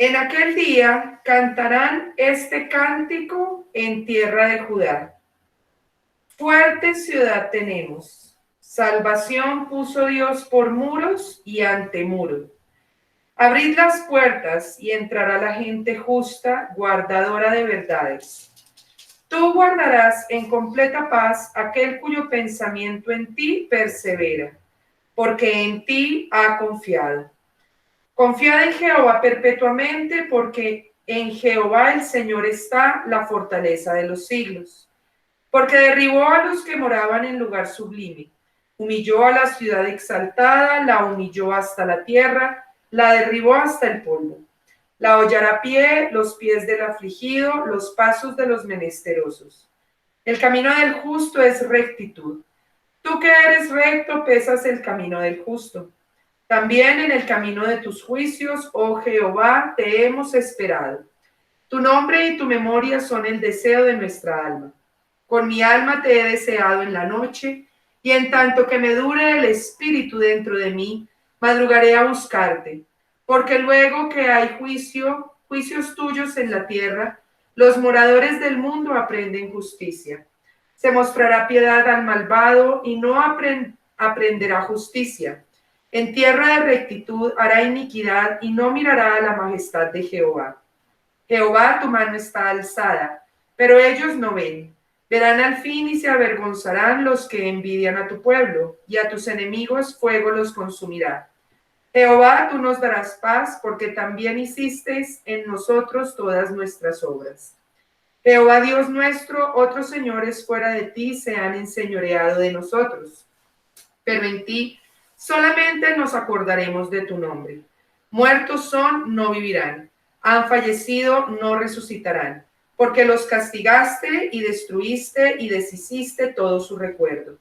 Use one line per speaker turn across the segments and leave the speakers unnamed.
En aquel día cantarán este cántico en tierra de Judá. Fuerte ciudad tenemos, salvación puso Dios por muros y ante muro. Abrid las puertas y entrará la gente justa, guardadora de verdades. Tú guardarás en completa paz aquel cuyo pensamiento en ti persevera, porque en ti ha confiado. Confiad en Jehová perpetuamente, porque en Jehová el Señor está la fortaleza de los siglos. Porque derribó a los que moraban en lugar sublime, humilló a la ciudad exaltada, la humilló hasta la tierra, la derribó hasta el polvo. La hollará a pie, los pies del afligido, los pasos de los menesterosos. El camino del justo es rectitud. Tú que eres recto, pesas el camino del justo. También en el camino de tus juicios, oh Jehová, te hemos esperado. Tu nombre y tu memoria son el deseo de nuestra alma. Con mi alma te he deseado en la noche, y en tanto que me dure el espíritu dentro de mí, madrugaré a buscarte. Porque luego que hay juicios tuyos en la tierra, los moradores del mundo aprenden justicia. Se mostrará piedad al malvado y no aprenderá justicia. En tierra de rectitud hará iniquidad y no mirará a la majestad de Jehová. Jehová, tu mano está alzada, pero ellos no ven. Verán al fin y se avergonzarán los que envidian a tu pueblo, y a tus enemigos fuego los consumirá. Jehová, tú nos darás paz, porque también hicisteis en nosotros todas nuestras obras. Jehová Dios nuestro, otros señores fuera de ti se han enseñoreado de nosotros, pero en ti solamente nos acordaremos de tu nombre. Muertos son, no vivirán. Han fallecido, no resucitarán. Porque los castigaste y destruiste y deshiciste todo su recuerdo.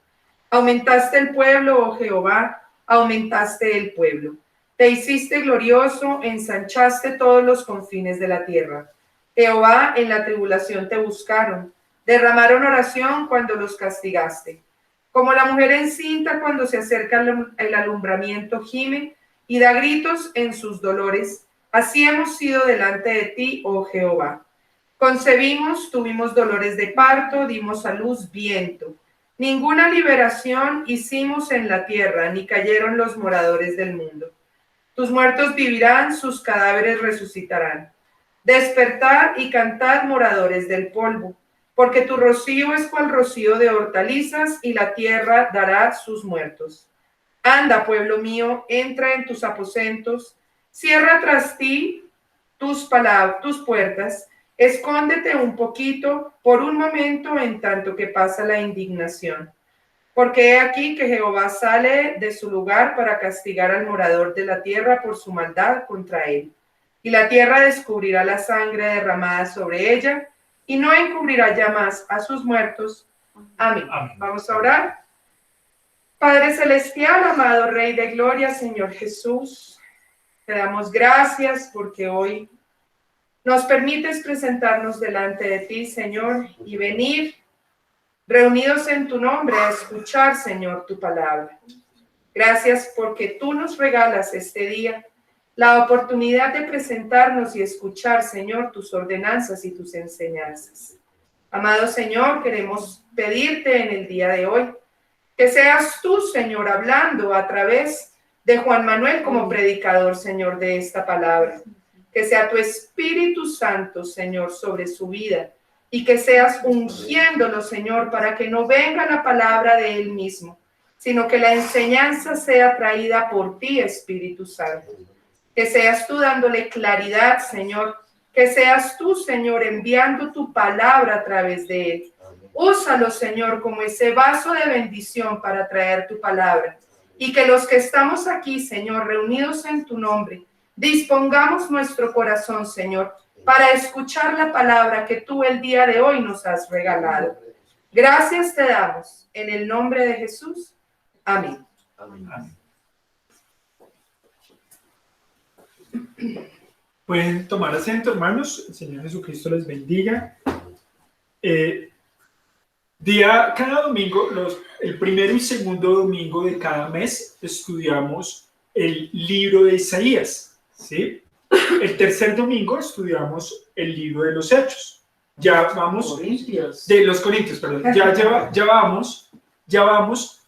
Aumentaste el pueblo, oh Jehová, aumentaste el pueblo. Te hiciste glorioso, ensanchaste todos los confines de la tierra. Jehová, en la tribulación te buscaron. Derramaron oración cuando los castigaste. Como la mujer encinta cuando se acerca el alumbramiento gime y da gritos en sus dolores, así hemos sido delante de ti, oh Jehová. Concebimos, tuvimos dolores de parto, dimos a luz viento. Ninguna liberación hicimos en la tierra, ni cayeron los moradores del mundo. Tus muertos vivirán, sus cadáveres resucitarán. Despertad y cantad, moradores del polvo, porque tu rocío es cual rocío de hortalizas, y la tierra dará sus muertos. Anda, pueblo mío, entra en tus aposentos, cierra tras ti tus puertas, escóndete un poquito, por un momento, en tanto que pasa la indignación. Porque he aquí que Jehová sale de su lugar para castigar al morador de la tierra por su maldad contra él. Y la tierra descubrirá la sangre derramada sobre ella, y no encubrirá ya más a sus muertos. Amén. Amén. Vamos a orar. Padre celestial, amado Rey de Gloria, Señor Jesús, te damos gracias porque hoy nos permites presentarnos delante de ti, Señor, y venir reunidos en tu nombre a escuchar, Señor, tu palabra. Gracias porque tú nos regalas este día la oportunidad de presentarnos y escuchar, Señor, tus ordenanzas y tus enseñanzas. Amado Señor, queremos pedirte en el día de hoy que seas tú, Señor, hablando a través de Juan Manuel como predicador, Señor, de esta palabra. Que sea tu Espíritu Santo, Señor, sobre su vida, y que seas ungiéndolo, Señor, para que no venga la palabra de él mismo, sino que la enseñanza sea traída por ti, Espíritu Santo. Que seas tú dándole claridad, Señor. Que seas tú, Señor, enviando tu palabra a través de él. Úsalo, Señor, como ese vaso de bendición para traer tu palabra. Y que los que estamos aquí, Señor, reunidos en tu nombre, dispongamos nuestro corazón, Señor, para escuchar la palabra que tú el día de hoy nos has regalado. Gracias te damos. En el nombre de Jesús. Amén.
Amén. Pueden tomar asiento, hermanos. El Señor Jesucristo les bendiga. Cada domingo, el primero y segundo domingo de cada mes, estudiamos el libro de Isaías, ¿sí? el tercer domingo estudiamos el libro de los Hechos. Ya vamos,
Corintios.
de los Corintios, perdón. Ya vamos,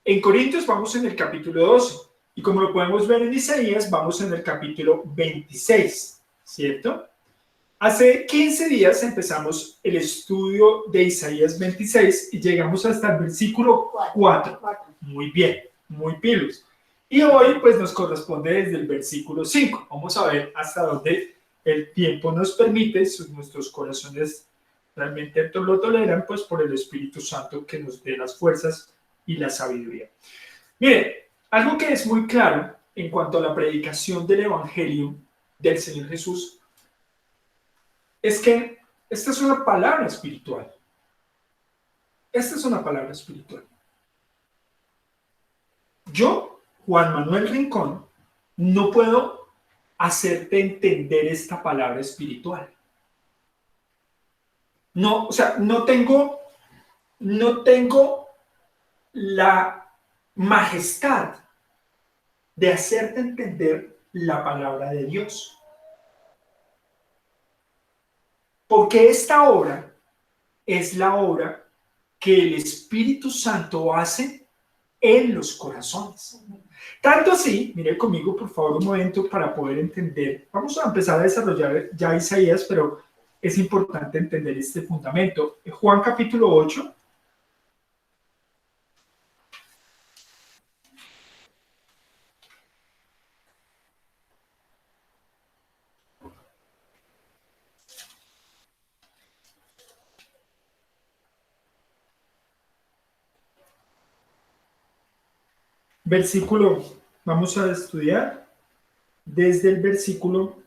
en Corintios vamos en el capítulo 12. Y como lo podemos ver en Isaías, vamos en el capítulo 26, ¿cierto? Hace 15 días empezamos el estudio de Isaías 26 y llegamos hasta el versículo 4. Muy bien, muy pilos. Y hoy pues nos corresponde desde el versículo 5. Vamos a ver hasta dónde el tiempo nos permite, nuestros corazones realmente lo toleran, pues por el Espíritu Santo que nos dé las fuerzas y la sabiduría. Mire, algo que es muy claro en cuanto a la predicación del Evangelio del Señor Jesús es que esta es una palabra espiritual. Esta es una palabra espiritual. Yo, Juan Manuel Rincón, no puedo hacerte entender esta palabra espiritual. No, o sea, no tengo la majestad de hacerte entender la palabra de Dios. Porque esta obra es la obra que el Espíritu Santo hace en los corazones. Tanto así, mire conmigo por favor un momento para poder entender. Vamos a empezar a desarrollar ya Isaías, pero es importante entender este fundamento. Juan capítulo 8. Versículo, vamos a estudiar desde el versículo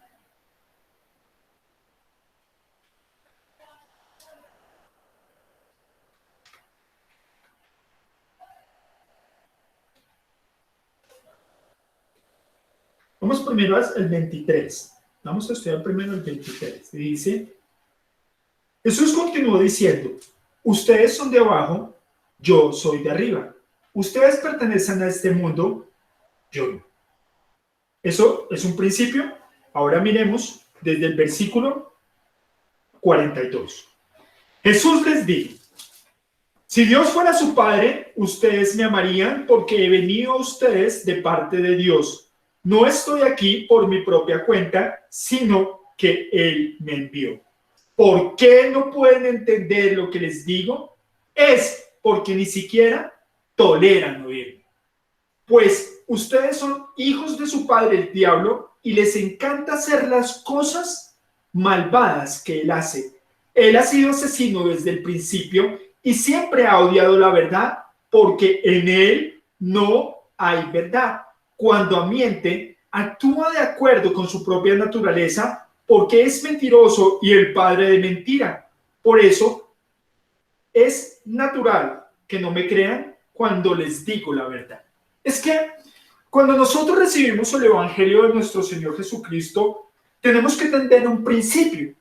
'Vamos primero al 23. Vamos a estudiar primero el 23. Y dice, Jesús continuó diciendo, ustedes son de abajo, yo soy de arriba. Ustedes pertenecen a este mundo, yo no. Eso es un principio. Ahora miremos desde el versículo 42. Jesús les dijo, si Dios fuera su Padre, ustedes me amarían porque he venido a ustedes de parte de Dios. No estoy aquí por mi propia cuenta, sino que Él me envió. ¿Por qué no pueden entender lo que les digo? Es porque ni siquiera toleran oírme. Pues ustedes son hijos de su padre el diablo y les encanta hacer las cosas malvadas que él hace. Él ha sido asesino desde el principio y siempre ha odiado la verdad porque en él no hay verdad. Cuando miente, actúa de acuerdo con su propia naturaleza porque es mentiroso y el padre de mentira. Por eso es natural que no me crean cuando les digo la verdad. Es que cuando nosotros recibimos el Evangelio de nuestro Señor Jesucristo, tenemos que entender un principio.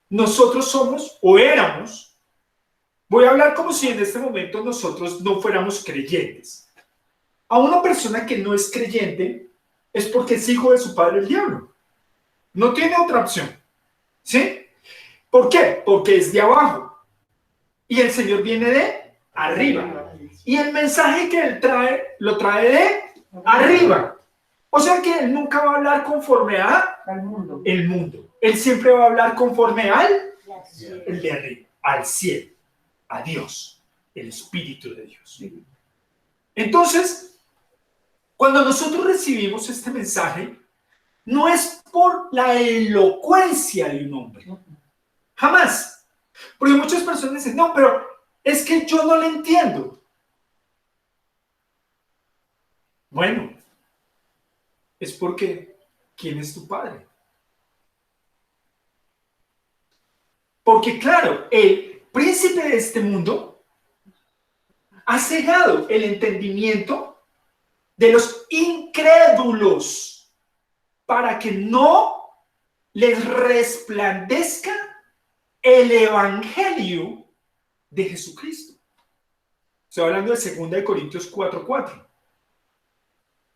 Nosotros somos o éramos, voy a hablar como si en este momento nosotros no fuéramos creyentes. A una persona que no es creyente es porque es hijo de su padre el diablo. No tiene otra opción. ¿Sí? ¿Por qué? Porque es de abajo. Y el Señor viene de arriba. Y el mensaje que Él trae, lo trae de arriba. O sea que Él nunca va a hablar conforme al mundo. El mundo. Él siempre va a hablar conforme el de arriba, al cielo, a Dios, el Espíritu de Dios. Entonces, cuando nosotros recibimos este mensaje, no es por la elocuencia de un hombre. Jamás. Porque muchas personas dicen, no, pero es que yo no lo entiendo. Bueno, es porque, ¿quién es tu padre? Porque claro, el príncipe de este mundo ha cegado el entendimiento de los incrédulos para que no les resplandezca el evangelio de Jesucristo. Estoy hablando de 2 Corintios 4:4.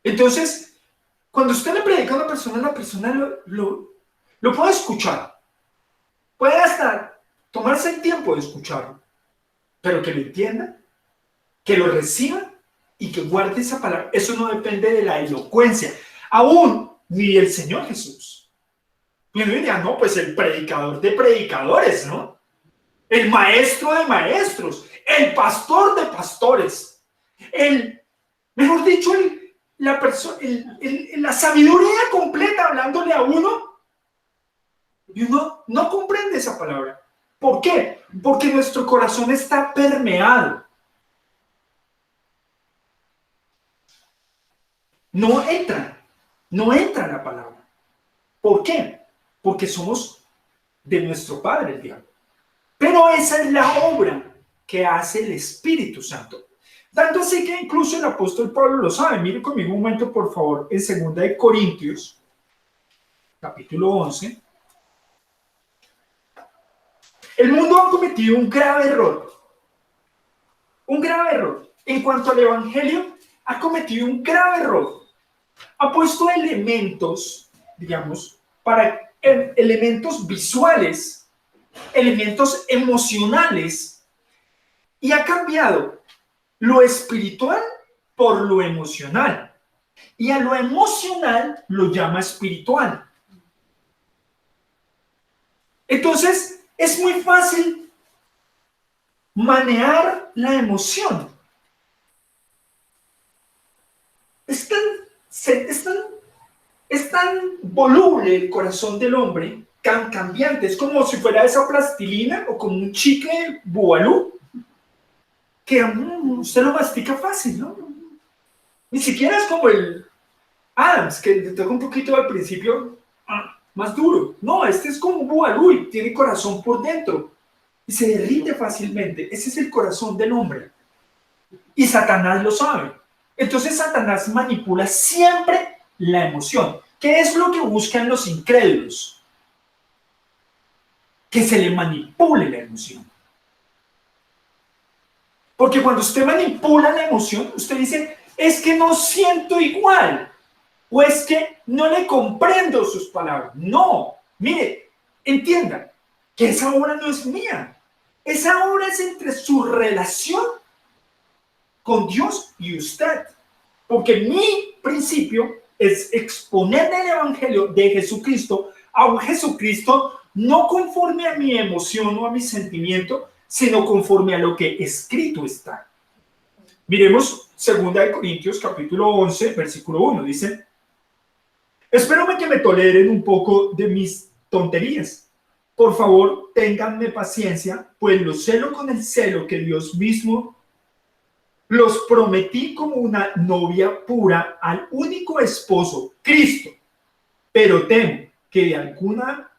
Entonces, Cuando usted le predica a una persona, la persona lo puede escuchar. Puede hasta tomarse el tiempo de escucharlo, pero que lo entienda, que lo reciba y que guarde esa palabra. Eso no depende de la elocuencia, aún ni el Señor Jesús. Y uno diría, no, pues el predicador de predicadores, ¿no? El maestro de maestros, el pastor de pastores, mejor dicho, la sabiduría completa hablándole a uno, y uno no comprende esa palabra. ¿Por qué? Porque nuestro corazón está permeado. No entra la palabra. ¿Por qué? Porque somos de nuestro padre el diablo. Pero esa es la obra que hace el Espíritu Santo. Tanto así que incluso el apóstol Pablo lo sabe. Mire conmigo un momento, por favor, en 2 de Corintios, capítulo 11. El mundo ha cometido un grave error. Un grave error. En cuanto al Evangelio, ha cometido un grave error. Ha puesto elementos, digamos, elementos visuales, elementos emocionales, y ha cambiado lo espiritual por lo emocional. Y a lo emocional lo llama espiritual. Entonces, es muy fácil manejar la emoción. Es tan voluble el corazón del hombre, tan cambiante. Es como si fuera esa plastilina o como un chicle bubalú, que usted lo mastica fácil, ¿no? Ni siquiera es como el Adams, que le toca un poquito al principio más duro. No, este es como un bubalú y tiene corazón por dentro y se derrite fácilmente. Ese es el corazón del hombre. Y Satanás lo sabe. Entonces Satanás manipula siempre la emoción. ¿Qué es lo que buscan los incrédulos? Que se le manipule la emoción. Porque cuando usted manipula la emoción, usted dice, es que no siento igual, o es que no le comprendo sus palabras. No, mire, entienda que esa obra no es mía. Esa obra es entre su relación con Dios y usted. Porque mi principio es exponer el Evangelio de Jesucristo a un Jesucristo no conforme a mi emoción o a mi sentimiento, sino conforme a lo que escrito está. Miremos 2 de Corintios capítulo 11, versículo 1. Dice, espero que me toleren un poco de mis tonterías. Por favor, ténganme paciencia, pues los celo con el celo que Dios mismo los prometí como una novia pura al único esposo, Cristo. Pero temo que de alguna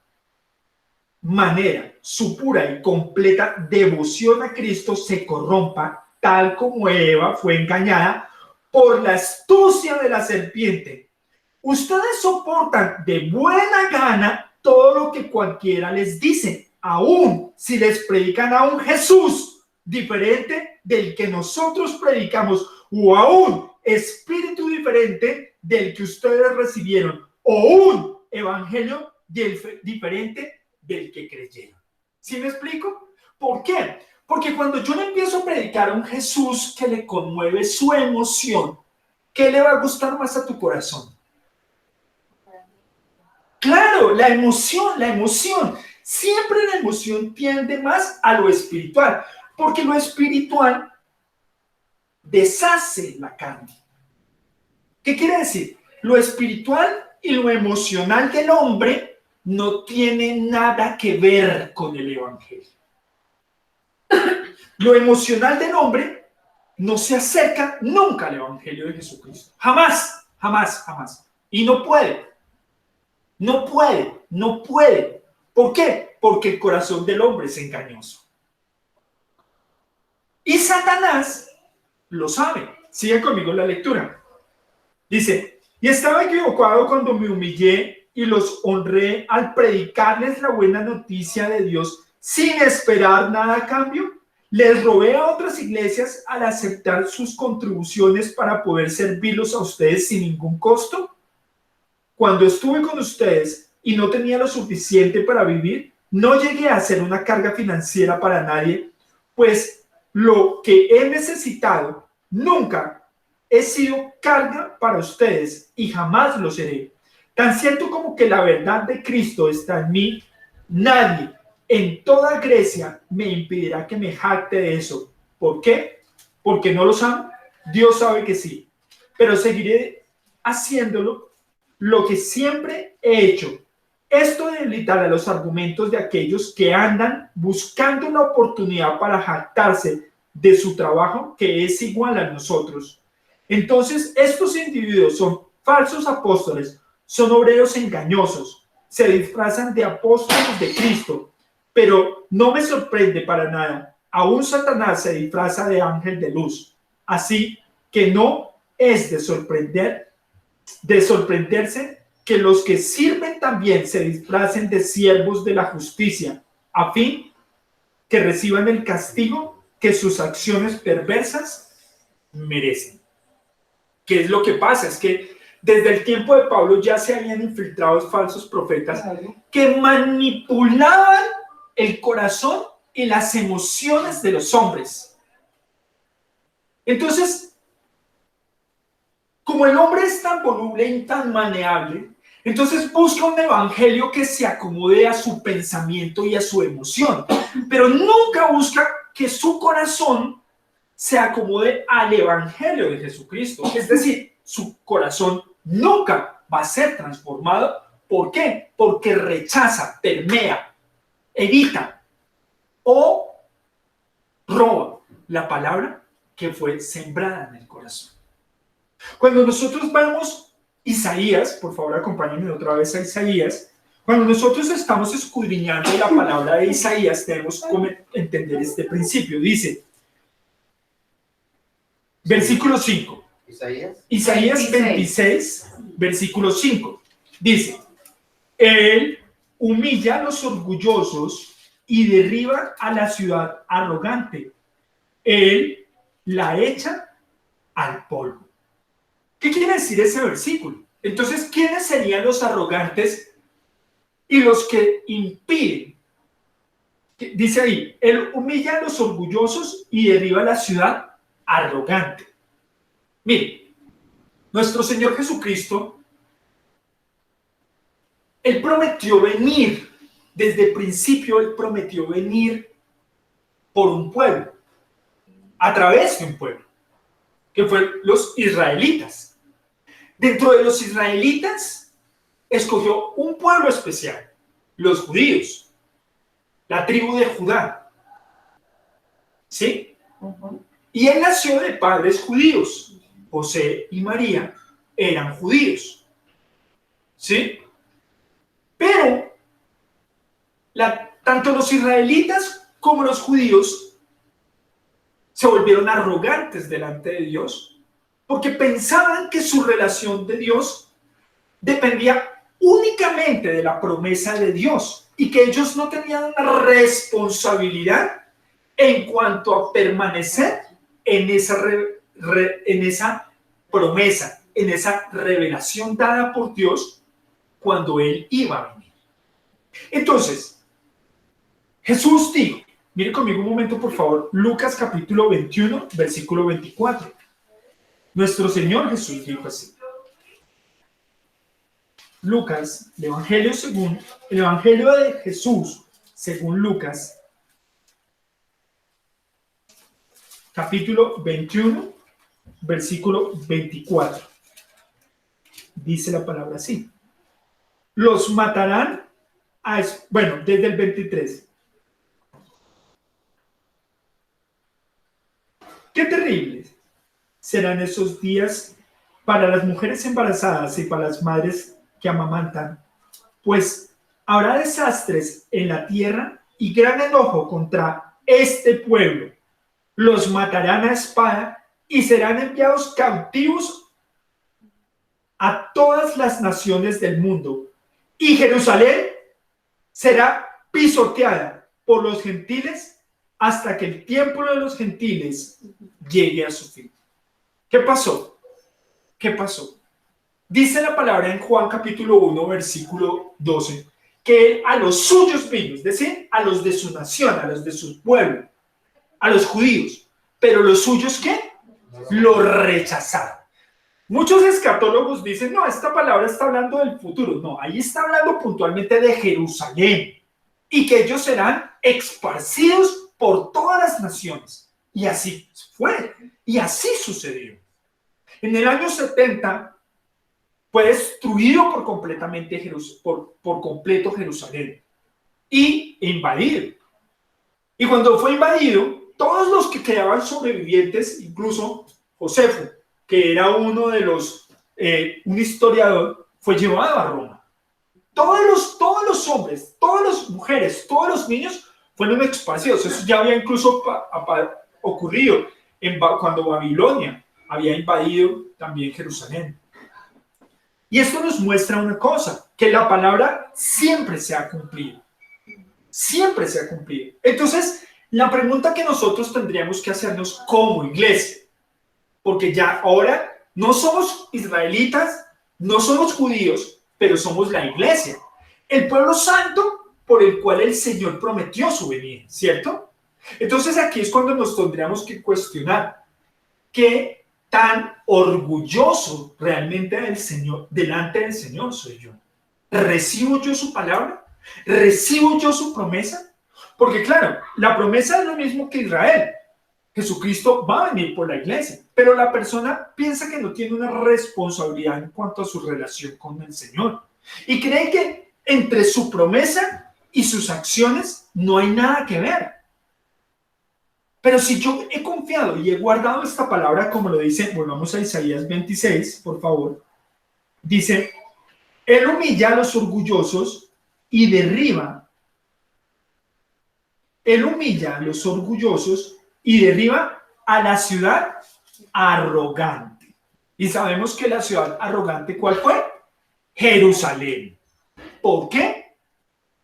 manera su pura y completa devoción a Cristo se corrompa, tal como Eva fue engañada por la astucia de la serpiente. Ustedes soportan de buena gana todo lo que cualquiera les dice, aun si les predican a un Jesús diferente del que nosotros predicamos, o a un espíritu diferente del que ustedes recibieron, o un evangelio diferente del que creyeron. ¿Sí me explico? ¿Por qué? Porque cuando yo le empiezo a predicar a un Jesús que le conmueve su emoción, ¿qué le va a gustar más a tu corazón? Claro, la emoción. Siempre la emoción tiende más a lo espiritual, porque lo espiritual deshace la carne. ¿Qué quiere decir? Lo espiritual y lo emocional del hombre no tiene nada que ver con el Evangelio. Lo emocional del hombre no se acerca nunca al Evangelio de Jesucristo. Jamás, jamás, jamás. Y no puede. No puede. ¿Por qué? Porque el corazón del hombre es engañoso. Y Satanás lo sabe. Sigue conmigo la lectura. Dice, y estaba equivocado cuando me humillé y los honré al predicarles la buena noticia de Dios sin esperar nada a cambio. Les robé a otras iglesias al aceptar sus contribuciones para poder servirlos a ustedes sin ningún costo. cuando estuve con ustedes y no tenía lo suficiente para vivir, no llegué a ser una carga financiera para nadie, pues lo que he necesitado nunca he sido carga para ustedes y jamás lo seré. Tan cierto como que la verdad de Cristo está en mí, nadie en toda Grecia me impedirá que me jacte de eso. ¿Por qué? Porque no lo saben. Dios sabe que sí. Pero seguiré haciéndolo lo que siempre he hecho. Esto debilitará los argumentos de aquellos que andan buscando una oportunidad para jactarse de su trabajo que es igual a nosotros. Entonces, estos individuos son falsos apóstoles, son obreros engañosos, se disfrazan de apóstoles de Cristo, pero no me sorprende para nada. Aún Satanás se disfraza de ángel de luz. Así que no es de sorprenderse que los que sirven también se disfracen de siervos de la justicia, a fin que reciban el castigo que sus acciones perversas merecen. ¿Qué es lo que pasa? Es que desde el tiempo de Pablo ya se habían infiltrado falsos profetas que manipulaban el corazón y las emociones de los hombres. Entonces, como el hombre es tan voluble y tan maneable, entonces busca un evangelio que se acomode a su pensamiento y a su emoción, pero nunca busca que su corazón se acomode al evangelio de Jesucristo. Es decir, su corazón nunca va a ser transformado. ¿Por qué? Porque rechaza, permea, evita o roba la palabra que fue sembrada en el corazón. Cuando nosotros vamos Isaías, por favor acompáñenme otra vez a Isaías, cuando nosotros estamos escudriñando la palabra de Isaías, tenemos que entender este principio. Dice, versículo 5. Isaías 26, versículo 5. Dice, Él humilla a los orgullosos y derriba a la ciudad arrogante. Él la echa al polvo. ¿Qué quiere decir ese versículo? Entonces, ¿quiénes serían los arrogantes y los que impiden? Dice ahí, Él humilla a los orgullosos y derriba a la ciudad arrogante. Mire, nuestro Señor Jesucristo, Él prometió venir, desde el principio Él prometió venir por un pueblo, a través de un pueblo, que fue los israelitas. Dentro de los israelitas, escogió un pueblo especial, los judíos, la tribu de Judá. ¿Sí? Y Él nació de padres judíos. José y María eran judíos. ¿Sí? Pero tanto los israelitas como los judíos se volvieron arrogantes delante de Dios porque pensaban que su relación de Dios dependía únicamente de la promesa de Dios y que ellos no tenían una responsabilidad en cuanto a permanecer en esa promesa, en esa revelación dada por Dios cuando Él iba a venir. Entonces, Jesús dijo, mire conmigo un momento por favor, Lucas capítulo 21, versículo 24. Nuestro Señor Jesús dijo así. Lucas, el Evangelio de Jesús, según Lucas, capítulo 21, versículo 24. Dice la palabra así. Los matarán, desde el 23. Qué terribles serán esos días para las mujeres embarazadas y para las madres que amamantan, pues habrá desastres en la tierra y gran enojo contra este pueblo. Los matarán a espada y serán enviados cautivos a todas las naciones del mundo. Y Jerusalén será pisoteada por los gentiles hasta que el tiempo de los gentiles llegue a su fin. ¿Qué pasó? ¿Qué pasó? Dice la palabra en Juan capítulo 1, versículo 12, que a los suyos vino, es decir, a los de su nación, a los de su pueblo, a los judíos, pero los suyos, ¿qué? Lo rechazaron. Muchos escatólogos dicen, no, esta palabra está hablando del futuro. No, ahí está hablando puntualmente de Jerusalén y que ellos serán esparcidos por todas las naciones. Y así fue, y así sucedió. En el año 70 fue destruido por completo Jerusalén y invadido. Y cuando fue invadido, todos los que quedaban sobrevivientes, incluso Josefo, que era uno de un historiador, fue llevado a Roma. Todos los hombres, todas las mujeres, todos los niños fueron esparcidos. Eso ya había incluso ocurrido cuando Babilonia había invadido también Jerusalén. Y esto nos muestra una cosa, que la palabra siempre se ha cumplido. Siempre se ha cumplido. Entonces, la pregunta que nosotros tendríamos que hacernos como iglesia, porque ya ahora no somos israelitas, no somos judíos, pero somos la iglesia, el pueblo santo por el cual el Señor prometió su venida, ¿cierto? Entonces aquí es cuando nos tendríamos que cuestionar qué tan orgulloso realmente del Señor, delante del Señor soy yo. ¿Recibo yo su palabra? ¿Recibo yo su promesa? Porque claro, la promesa es lo mismo que Israel. Jesucristo va a venir por la iglesia, pero la persona piensa que no tiene una responsabilidad en cuanto a su relación con el Señor y cree que entre su promesa y sus acciones no hay nada que ver. Pero si yo he confiado y he guardado esta palabra, como lo dice, volvamos a Isaías 26, por favor, dice, Él humilla a los orgullosos y derriba. Él humilla a los orgullosos y derriba a la ciudad arrogante. Y sabemos que la ciudad arrogante, ¿cuál fue? Jerusalén. ¿Por qué?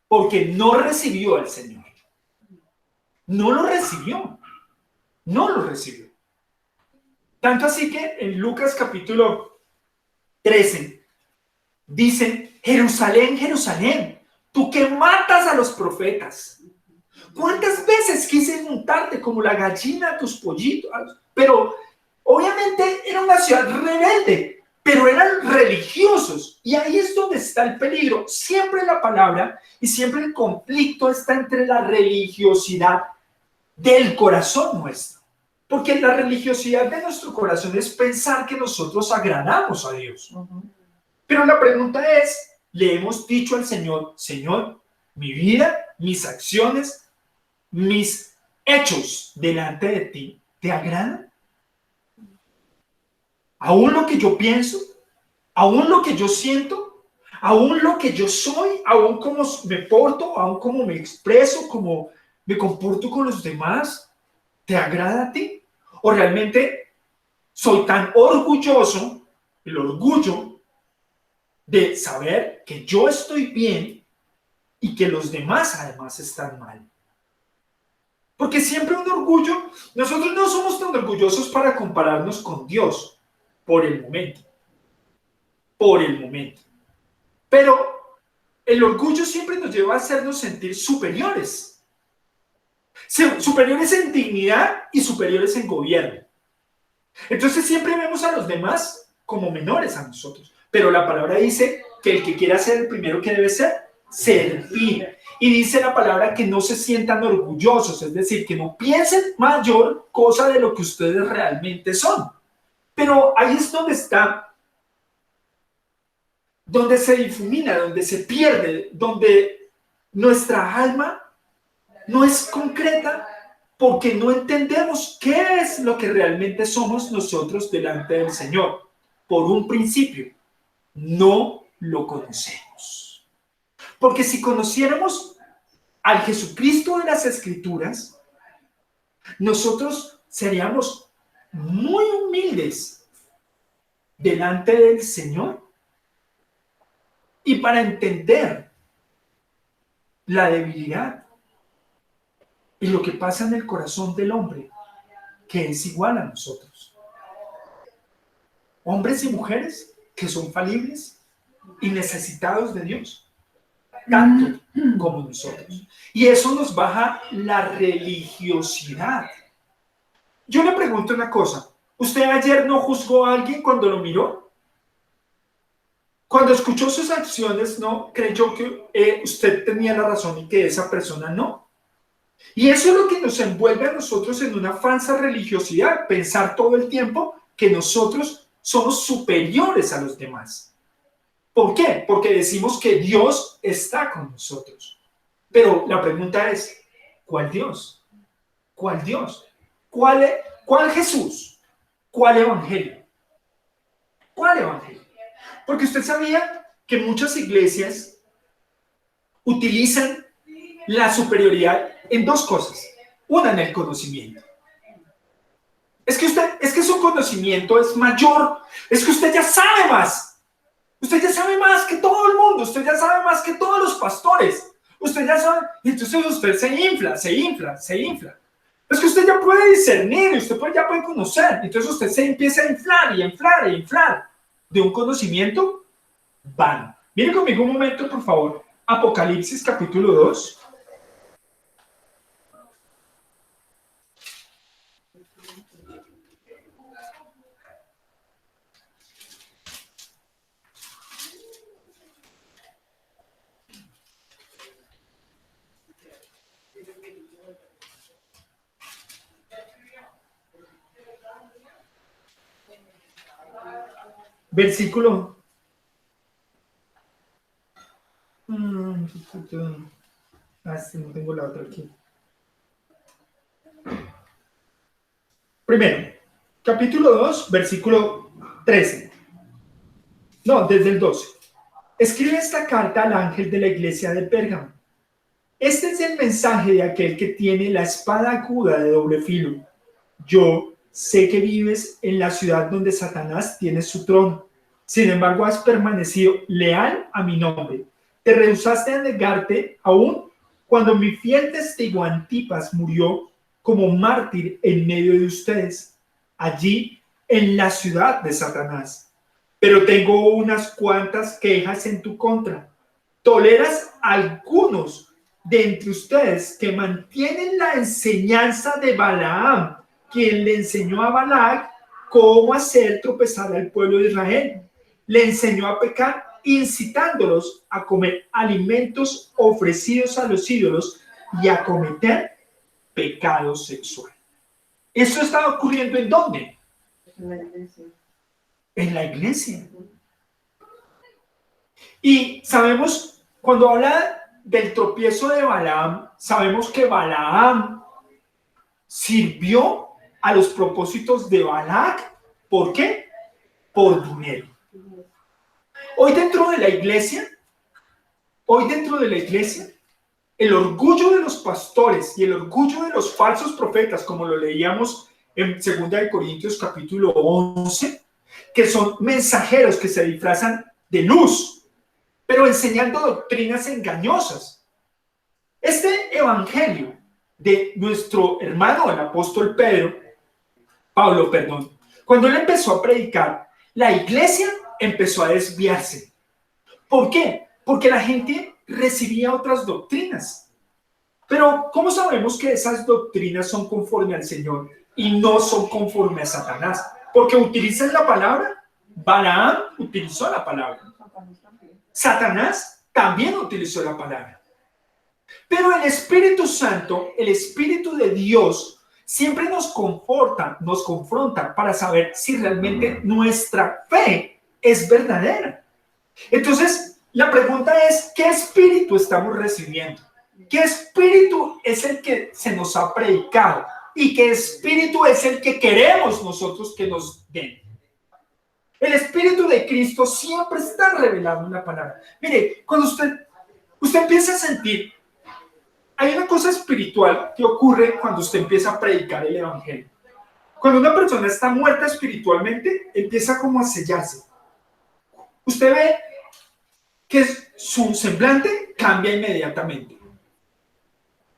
Porque no recibió al Señor. No lo recibió. No lo recibió. Tanto así que en Lucas capítulo 13 dice, Jerusalén, Jerusalén, tú que matas a los profetas. ¿Cuántas veces quise montarte como la gallina a tus pollitos? Pero obviamente era una ciudad rebelde, pero eran religiosos. Y ahí es donde está el peligro. Siempre la palabra y siempre el conflicto está entre la religiosidad del corazón nuestro. Porque la religiosidad de nuestro corazón es pensar que nosotros agradamos a Dios. Pero la pregunta es, ¿le hemos dicho al Señor, Señor, mi vida, mis acciones, mis hechos delante de ti, ¿te agradan? ¿Aún lo que yo pienso? ¿Aún lo que yo siento? ¿Aún lo que yo soy? ¿Aún cómo me porto? ¿Aún cómo me expreso? ¿Cómo me comporto con los demás? ¿Te agrada a ti? ¿O realmente soy tan orgulloso, el orgullo de saber que yo estoy bien y que los demás además están mal? Porque siempre un orgullo, nosotros no somos tan orgullosos para compararnos con Dios por el momento. Por el momento. Pero el orgullo siempre nos lleva a hacernos sentir superiores. Superiores en dignidad y superiores en gobierno. Entonces siempre vemos a los demás como menores a nosotros. Pero la palabra dice que el que quiera ser el primero que debe ser, servir. Y dice la palabra que no se sientan orgullosos, es decir, que no piensen mayor cosa de lo que ustedes realmente son. Pero ahí es donde está, donde se difumina, donde se pierde, donde nuestra alma no es concreta porque no entendemos qué es lo que realmente somos nosotros delante del Señor. Por un principio, no lo conocemos. Porque si conociéramos al Jesucristo de las Escrituras, nosotros seríamos muy humildes delante del Señor. Y para entender la debilidad y lo que pasa en el corazón del hombre, que es igual a nosotros. Hombres y mujeres que son falibles y necesitados de Dios, tanto como nosotros. Y eso nos baja la religiosidad. Yo le pregunto una cosa, ¿usted ayer no juzgó a alguien cuando lo miró? Cuando escuchó sus acciones, ¿no creyó que usted tenía la razón y que esa persona no? Y eso es lo que nos envuelve a nosotros en una falsa religiosidad, pensar todo el tiempo que nosotros somos superiores a los demás. ¿Por qué? Porque decimos que Dios está con nosotros. Pero la pregunta es, ¿cuál Dios? ¿Cuál Dios? ¿Cuál Jesús? ¿Cuál evangelio? ¿Cuál evangelio? Porque usted sabía que muchas iglesias utilizan la superioridad en dos cosas. Una, en el conocimiento. Es que su conocimiento es mayor. Es que usted ya sabe más. Usted ya sabe más que todo el mundo. Usted ya sabe más que todos los pastores. Usted ya sabe. Y entonces usted se infla. Es que usted ya puede discernir. Ya puede conocer. Entonces usted se empieza a inflar de un conocimiento vano. Miren conmigo un momento, por favor. Apocalipsis capítulo 2. Versículo. No tengo la otra aquí. Primero, capítulo 2, versículo 13. No, desde el 12. Escribe esta carta al ángel de la iglesia de Pérgamo. Este es el mensaje de aquel que tiene la espada aguda de doble filo. Yo sé que vives en la ciudad donde Satanás tiene su trono. Sin embargo, has permanecido leal a mi nombre. Te rehusaste a negarte aún cuando mi fiel testigo Antipas murió como mártir en medio de ustedes, allí en la ciudad de Satanás. Pero tengo unas cuantas quejas en tu contra. Toleras a algunos de entre ustedes que mantienen la enseñanza de Balaam, quien le enseñó a Balac cómo hacer tropezar al pueblo de Israel. Le enseñó a pecar, incitándolos a comer alimentos ofrecidos a los ídolos y a cometer pecado sexual. ¿Eso está ocurriendo en dónde? En la iglesia. En la iglesia. Y sabemos, cuando habla del tropiezo de Balaam, sabemos que Balaam sirvió a los propósitos de Balac. ¿Por qué? Por dinero. Hoy dentro de la iglesia, el orgullo de los pastores y el orgullo de los falsos profetas, como lo leíamos en 2 Corintios capítulo 11, que son mensajeros que se disfrazan de luz, pero enseñando doctrinas engañosas. Este evangelio de nuestro hermano, el apóstol Pablo, cuando él empezó a predicar, la iglesia empezó a desviarse. ¿Por qué? Porque la gente recibía otras doctrinas. Pero ¿cómo sabemos que esas doctrinas son conforme al Señor y no son conforme a Satanás? Porque utilizan la palabra. Balaam utilizó la palabra. Satanás también utilizó la palabra. Pero el Espíritu Santo, el Espíritu de Dios, siempre nos confronta para saber si realmente nuestra fe es verdadera. Entonces, la pregunta es, ¿qué espíritu estamos recibiendo? ¿Qué espíritu es el que se nos ha predicado? ¿Y qué espíritu es el que queremos nosotros que nos den? El Espíritu de Cristo siempre está revelado en la palabra. Mire, cuando usted empieza a sentir, hay una cosa espiritual que ocurre cuando usted empieza a predicar el evangelio. Cuando una persona está muerta espiritualmente, empieza como a sellarse. Usted ve que su semblante cambia inmediatamente.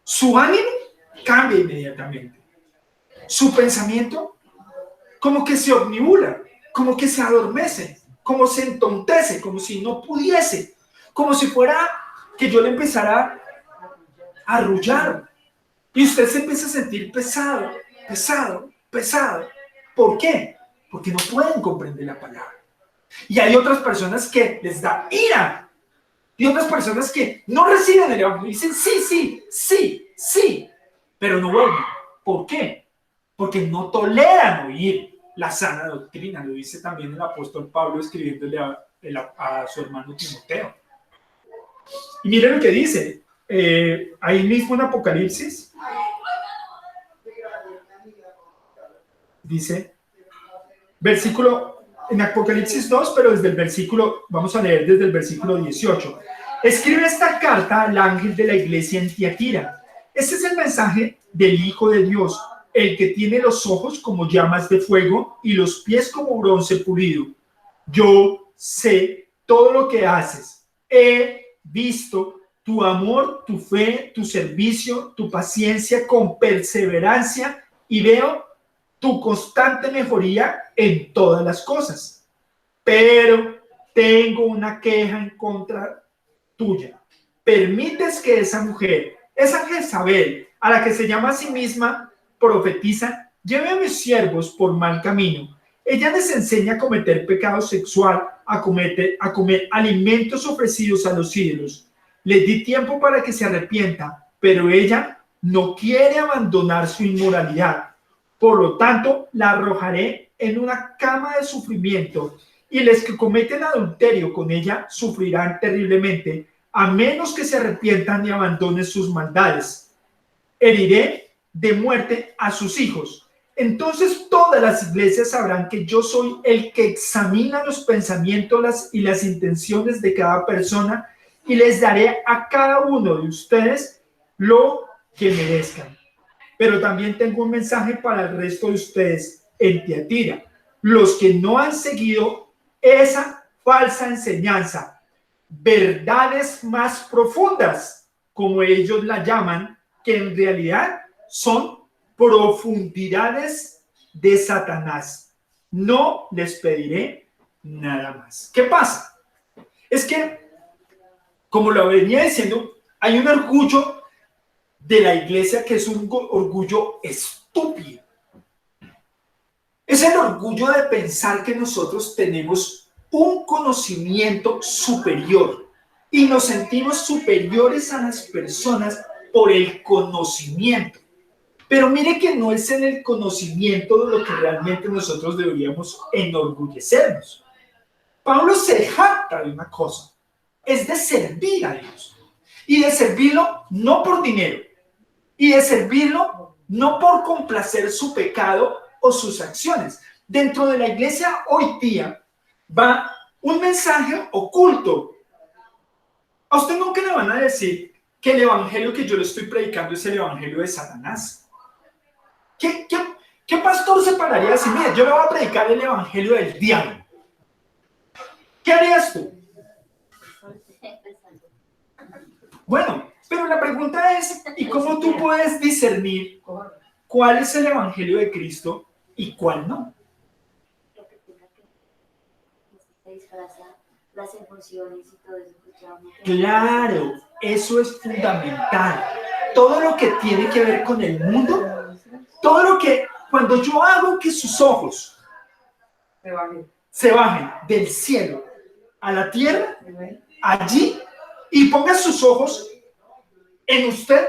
Su ánimo cambia inmediatamente. Su pensamiento como que se omnibula, como que se adormece. como se entontece, como si no pudiese, como si fuera que yo le empezara a arrullar. Y usted se empieza a sentir pesado, pesado, pesado. ¿Por qué? Porque no pueden comprender la palabra. Y hay otras personas que les da ira. Y otras personas que no reciben el evangelio. Dicen sí, sí, sí, sí. Pero no vuelven. ¿Por qué? Porque no toleran oír la sana doctrina. Lo dice también el apóstol Pablo escribiéndole a su hermano Timoteo. Y miren lo que dice. Ahí mismo en Apocalipsis. Dice, en Apocalipsis 2, pero desde el versículo, vamos a leer desde el versículo 18. Escribe esta carta al ángel de la iglesia en Tiatira. Este es el mensaje del Hijo de Dios, el que tiene los ojos como llamas de fuego y los pies como bronce pulido. Yo sé todo lo que haces. He visto tu amor, tu fe, tu servicio, tu paciencia con perseverancia y veo tu constante mejoría en todas las cosas. Pero tengo una queja en contra tuya. Permites que esa mujer, esa Jezabel, a la que se llama a sí misma profetiza, lleve a mis siervos por mal camino. Ella les enseña a cometer pecado sexual, a comer alimentos ofrecidos a los ídolos. Les di tiempo para que se arrepienta, pero ella no quiere abandonar su inmoralidad. Por lo tanto, la arrojaré en una cama de sufrimiento y los que cometen adulterio con ella sufrirán terriblemente, a menos que se arrepientan y abandonen sus maldades. Heriré de muerte a sus hijos. Entonces todas las iglesias sabrán que yo soy el que examina los pensamientos y las intenciones de cada persona y les daré a cada uno de ustedes lo que merezcan. Pero también tengo un mensaje para el resto de ustedes en Tiatira, los que no han seguido esa falsa enseñanza, verdades más profundas, como ellos la llaman, que en realidad son profundidades de Satanás. No les pediré nada más. ¿Qué pasa? Es que, como lo venía diciendo, hay un orgullo de la iglesia que es un orgullo estúpido. Es el orgullo de pensar que nosotros tenemos un conocimiento superior y nos sentimos superiores a las personas por el conocimiento. Pero mire que no es en el conocimiento de lo que realmente nosotros deberíamos enorgullecernos. Pablo se jacta de una cosa, es de servir a Dios y de servirlo no por dinero, y de servirlo no por complacer su pecado o sus acciones. Dentro de la iglesia hoy día va un mensaje oculto. A usted nunca le van a decir que el evangelio que yo le estoy predicando es el evangelio de Satanás. ¿Qué pastor se pararía a decir, mire, yo le voy a predicar el evangelio del diablo? ¿Qué harías tú? Bueno, pero la pregunta es, ¿y cómo tú puedes discernir cuál es el evangelio de Cristo y cuál no?
Las emociones y todo eso.
Claro, eso es fundamental. Todo lo que tiene que ver con el mundo, todo lo que, cuando yo hago que sus ojos se bajen del cielo a la tierra, allí, y ponga sus ojos en usted,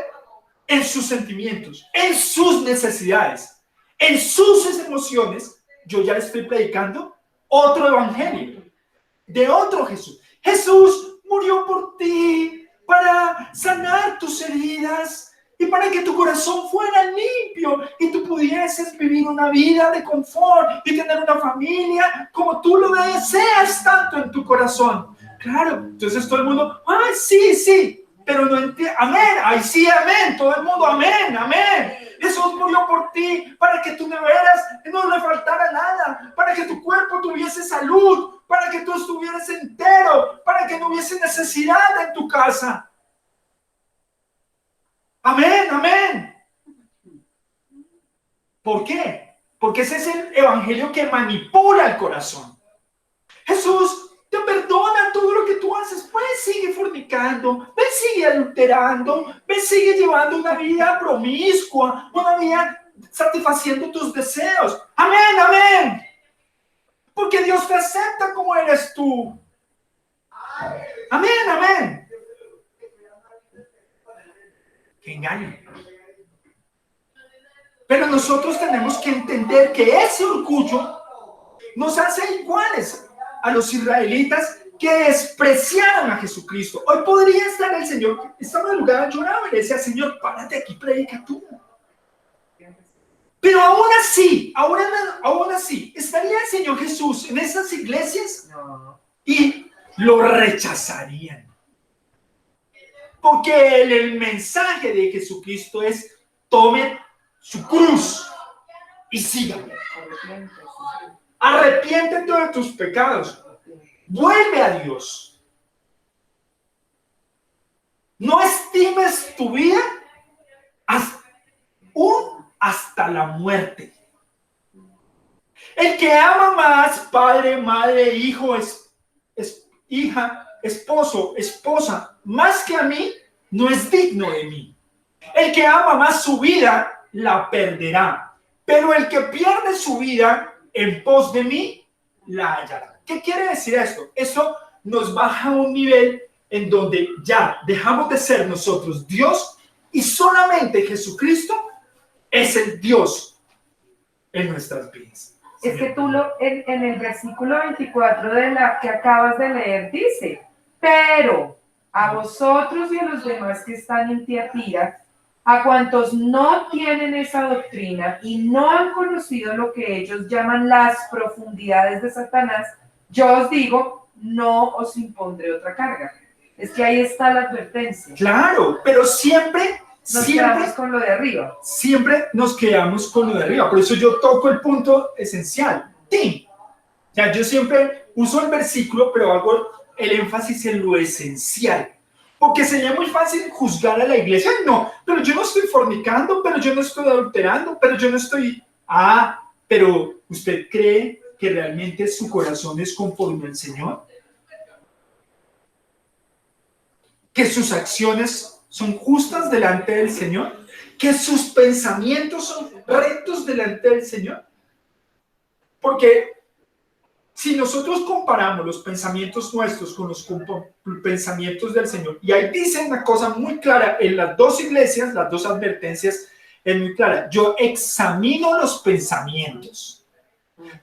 en sus sentimientos, en sus necesidades, en sus emociones, yo ya le estoy predicando otro evangelio, de otro Jesús. Jesús murió por ti para sanar tus heridas y para que tu corazón fuera limpio y tú pudieses vivir una vida de confort y tener una familia como tú lo deseas tanto en tu corazón. Claro, entonces todo el mundo, ¡ay, sí, sí! Pero no entiende, amén, ay sí, amén, todo el mundo, amén, amén. Jesús murió por ti para que tú no le faltara nada, para que tu cuerpo tuviese salud, para que tú estuvieras entero, para que no hubiese necesidad en tu casa. Amén, amén. ¿Por qué? Porque ese es el evangelio que manipula el corazón. Jesús te perdona todo lo que tú haces. Pues sigue fornicando, pues sigue adulterando, pues sigue llevando una vida promiscua, una vida satisfaciendo tus deseos. Amén, amén. Porque Dios te acepta como eres tú. Amén, amén. Qué engaño. Pero nosotros tenemos que entender que ese orgullo nos hace iguales a los israelitas que despreciaron a Jesucristo. Hoy podría estar el Señor, estaba en el lugar, lloraba y le decía, Señor, párate aquí, predica tú. Pero aún así, estaría el Señor Jesús en esas iglesias y lo rechazarían. Porque el mensaje de Jesucristo es, tome su cruz y sígame. Arrepiéntete de tus pecados. Vuelve a Dios. No estimes tu vida hasta la muerte. El que ama más, padre, madre, hijo, hija, esposo, esposa, más que a mí, no es digno de mí. El que ama más su vida, la perderá. Pero el que pierde su vida en pos de mí, la hallará. ¿Qué quiere decir esto? Esto nos baja a un nivel en donde ya dejamos de ser nosotros Dios y solamente Jesucristo es el Dios en nuestras vidas.
Es que tú en el versículo 24 de la que acabas de leer dice, pero a vosotros y a los demás que están en Tiatira, a cuantos no tienen esa doctrina y no han conocido lo que ellos llaman las profundidades de Satanás, yo os digo, no os impondré otra carga. Es que ahí está la advertencia.
Claro, pero siempre
nos quedamos con lo de arriba.
Siempre nos quedamos con lo de arriba. Por eso yo toco el punto esencial. Sí. O sea, yo siempre uso el versículo, pero hago el énfasis en lo esencial. Porque sería muy fácil juzgar a la iglesia. No, pero yo no estoy fornicando, pero yo no estoy adulterando, pero yo no estoy... pero ¿usted cree que realmente su corazón es conforme al Señor? ¿Que sus acciones son justas delante del Señor? ¿Que sus pensamientos son rectos delante del Señor? Porque si nosotros comparamos los pensamientos nuestros con los pensamientos del Señor, y ahí dice una cosa muy clara en las dos iglesias, las dos advertencias, es muy clara. Yo examino los pensamientos.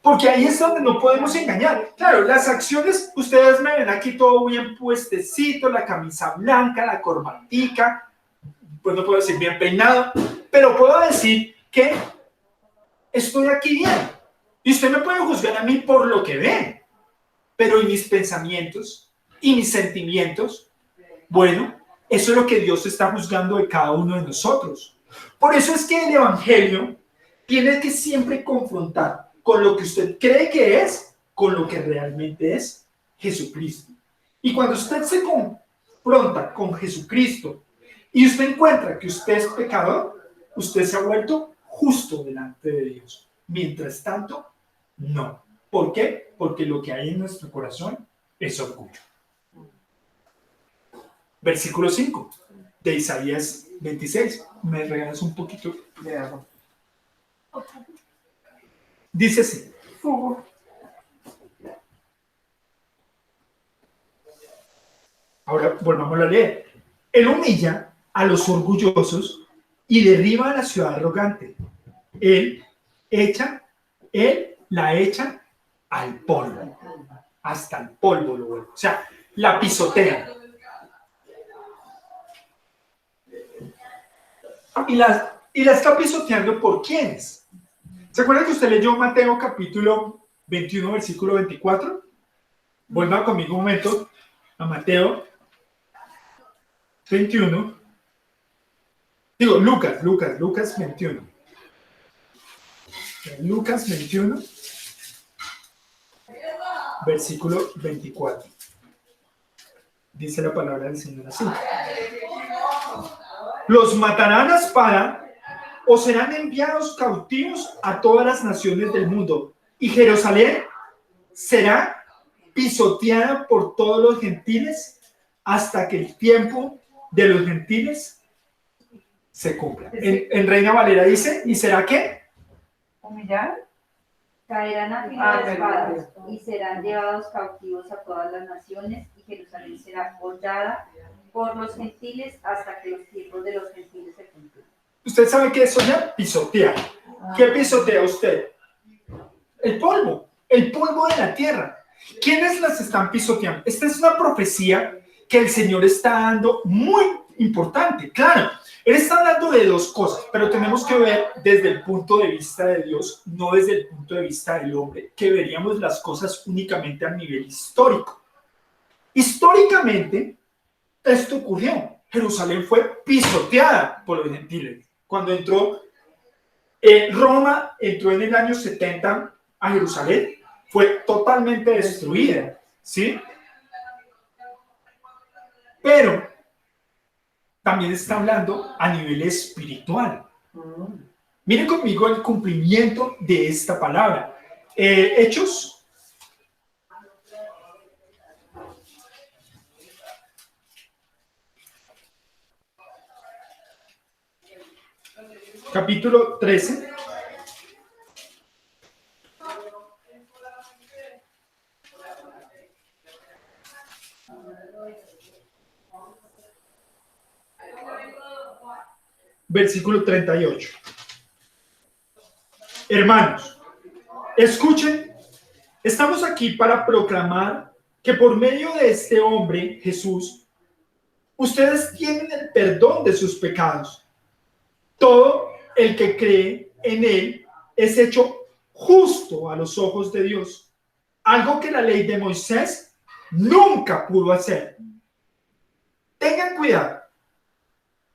Porque ahí es donde no podemos engañar. Claro, las acciones, ustedes me ven aquí todo bien puestecito, la camisa blanca, la corbatica, pues no puedo decir bien peinado, pero puedo decir que estoy aquí bien. Y usted me puede juzgar a mí por lo que ve, pero ¿y mis pensamientos? ¿Y mis sentimientos? Bueno, eso es lo que Dios está juzgando de cada uno de nosotros. Por eso es que el Evangelio tiene que siempre confrontar con lo que usted cree que es, con lo que realmente es Jesucristo. Y cuando usted se confronta con Jesucristo y usted encuentra que usted es pecador, usted se ha vuelto justo delante de Dios. Mientras tanto, no. ¿Por qué? Porque lo que hay en nuestro corazón es orgullo. Versículo 5 de Isaías 26. ¿Me regalas un poquito de agua? Dice así. Ahora volvamos a leer. Él humilla a los orgullosos y derriba a la ciudad arrogante. Él la echa al polvo. Hasta el polvo lo vuelve. O sea, la pisotea. Y la está pisoteando ¿por quiénes? ¿Se acuerdan que usted leyó Mateo capítulo 21, versículo 24? Vuelva conmigo un momento a Mateo 21. Digo, Lucas 21. Lucas 21, versículo 24. Dice la palabra del Señor así. Los matarán a espada o serán enviados cautivos a todas las naciones del mundo, y Jerusalén será pisoteada por todos los gentiles hasta que el tiempo de los gentiles se cumpla. En Reina Valera dice, ¿y será qué?
¿Humillar?
Caerán a filo de espadas
perdón.
y serán llevados cautivos a todas las naciones, y Jerusalén será hollada por los gentiles hasta que los tiempos de los gentiles se cumplan.
¿Usted sabe qué es soñar? Pisotear. ¿Qué pisotea usted? El polvo de la tierra. ¿Quiénes las están pisoteando? Esta es una profecía que el Señor está dando muy importante. Claro, Él está hablando de dos cosas, pero tenemos que ver desde el punto de vista de Dios, no desde el punto de vista del hombre, que veríamos las cosas únicamente a nivel histórico. Históricamente, esto ocurrió. Jerusalén fue pisoteada por los gentiles. Cuando entró Roma, entró en el año 70 a Jerusalén, fue totalmente destruida, ¿sí? Pero también está hablando a nivel espiritual. Miren conmigo el cumplimiento de esta palabra. Hechos. Capítulo 13. Versículo 38. Hermanos, escuchen, estamos aquí para proclamar que por medio de este hombre, Jesús, ustedes tienen el perdón de sus pecados. Todo el que cree en él es hecho justo a los ojos de Dios, algo que la ley de Moisés nunca pudo hacer. Tengan cuidado,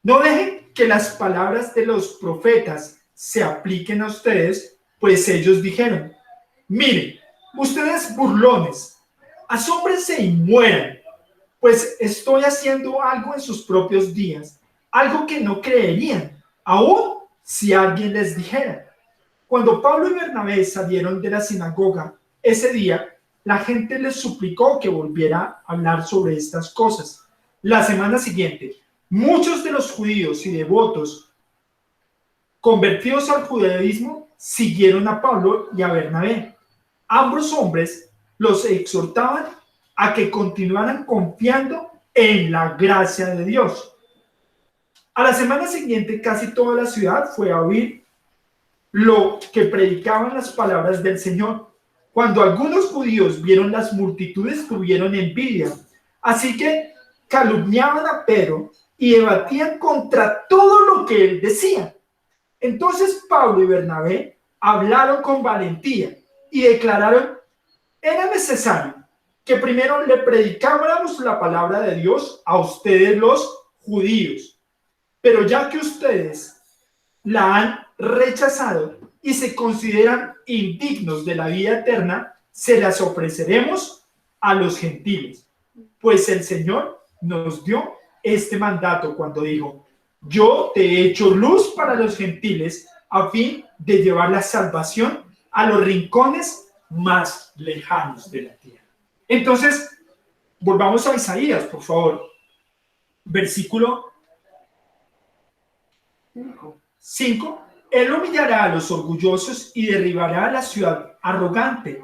no dejen que las palabras de los profetas se apliquen a ustedes, pues ellos dijeron, miren, ustedes burlones, asómbrense y mueran, pues estoy haciendo algo en sus propios días, algo que no creerían, aún si alguien les dijera. Cuando Pablo y Bernabé salieron de la sinagoga ese día, la gente les suplicó que volviera a hablar sobre estas cosas. La semana siguiente, muchos de los judíos y devotos convertidos al judaísmo siguieron a Pablo y a Bernabé. Ambos hombres los exhortaban a que continuaran confiando en la gracia de Dios. A la semana siguiente, casi toda la ciudad fue a oír lo que predicaban las palabras del Señor. Cuando algunos judíos vieron las multitudes, tuvieron envidia. Así que calumniaban a Pedro y debatían contra todo lo que él decía. Entonces Pablo y Bernabé hablaron con valentía y declararon: era necesario que primero le predicáramos la palabra de Dios a ustedes los judíos, pero ya que ustedes la han rechazado y se consideran indignos de la vida eterna, se las ofreceremos a los gentiles, pues el Señor nos dio este mandato cuando dijo: yo te he hecho luz para los gentiles a fin de llevar la salvación a los rincones más lejanos de la tierra. Entonces, volvamos a Isaías, por favor. Versículo 5. Él humillará a los orgullosos y derribará a la ciudad arrogante.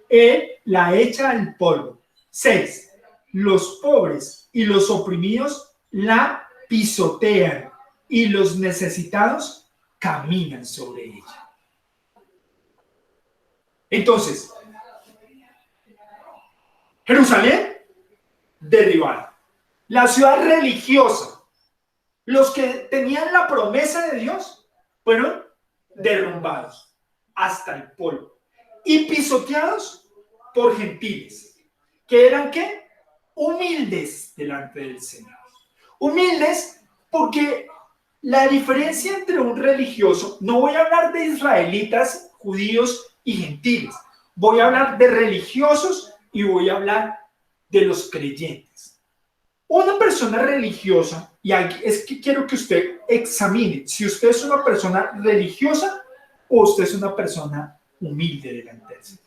Él la echa al polvo. 6. Los pobres y los oprimidos la pisotean y los necesitados caminan sobre ella. Entonces, Jerusalén derribada. La ciudad religiosa, los que tenían la promesa de Dios, fueron derrumbados hasta el polvo y pisoteados por gentiles, que eran ¿qué? Humildes delante del Señor. Humildes porque la diferencia entre un religioso, no voy a hablar de israelitas, judíos y gentiles, voy a hablar de religiosos y voy a hablar de los creyentes. Una persona religiosa, y es que quiero que usted examine si usted es una persona religiosa o usted es una persona humilde delante del Señor.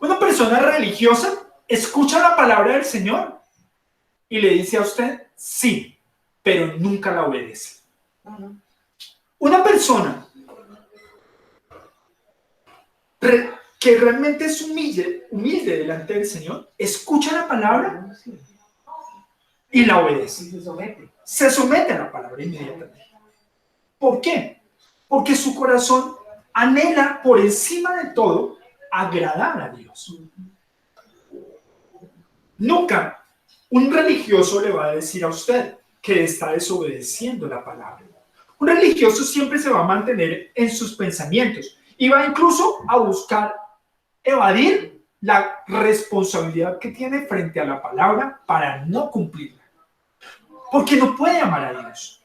Una persona religiosa escucha la palabra del Señor y le dice a usted sí, pero nunca la obedece. Una persona que realmente es humilde delante del Señor, escucha la palabra y la obedece. Se somete a la palabra inmediatamente. ¿Por qué? Porque su corazón anhela por encima de todo agradar a Dios. Nunca un religioso le va a decir a usted que está desobedeciendo la palabra. Un religioso siempre se va a mantener en sus pensamientos y va incluso a buscar evadir la responsabilidad que tiene frente a la palabra para no cumplirla. Porque no puede amar a Dios.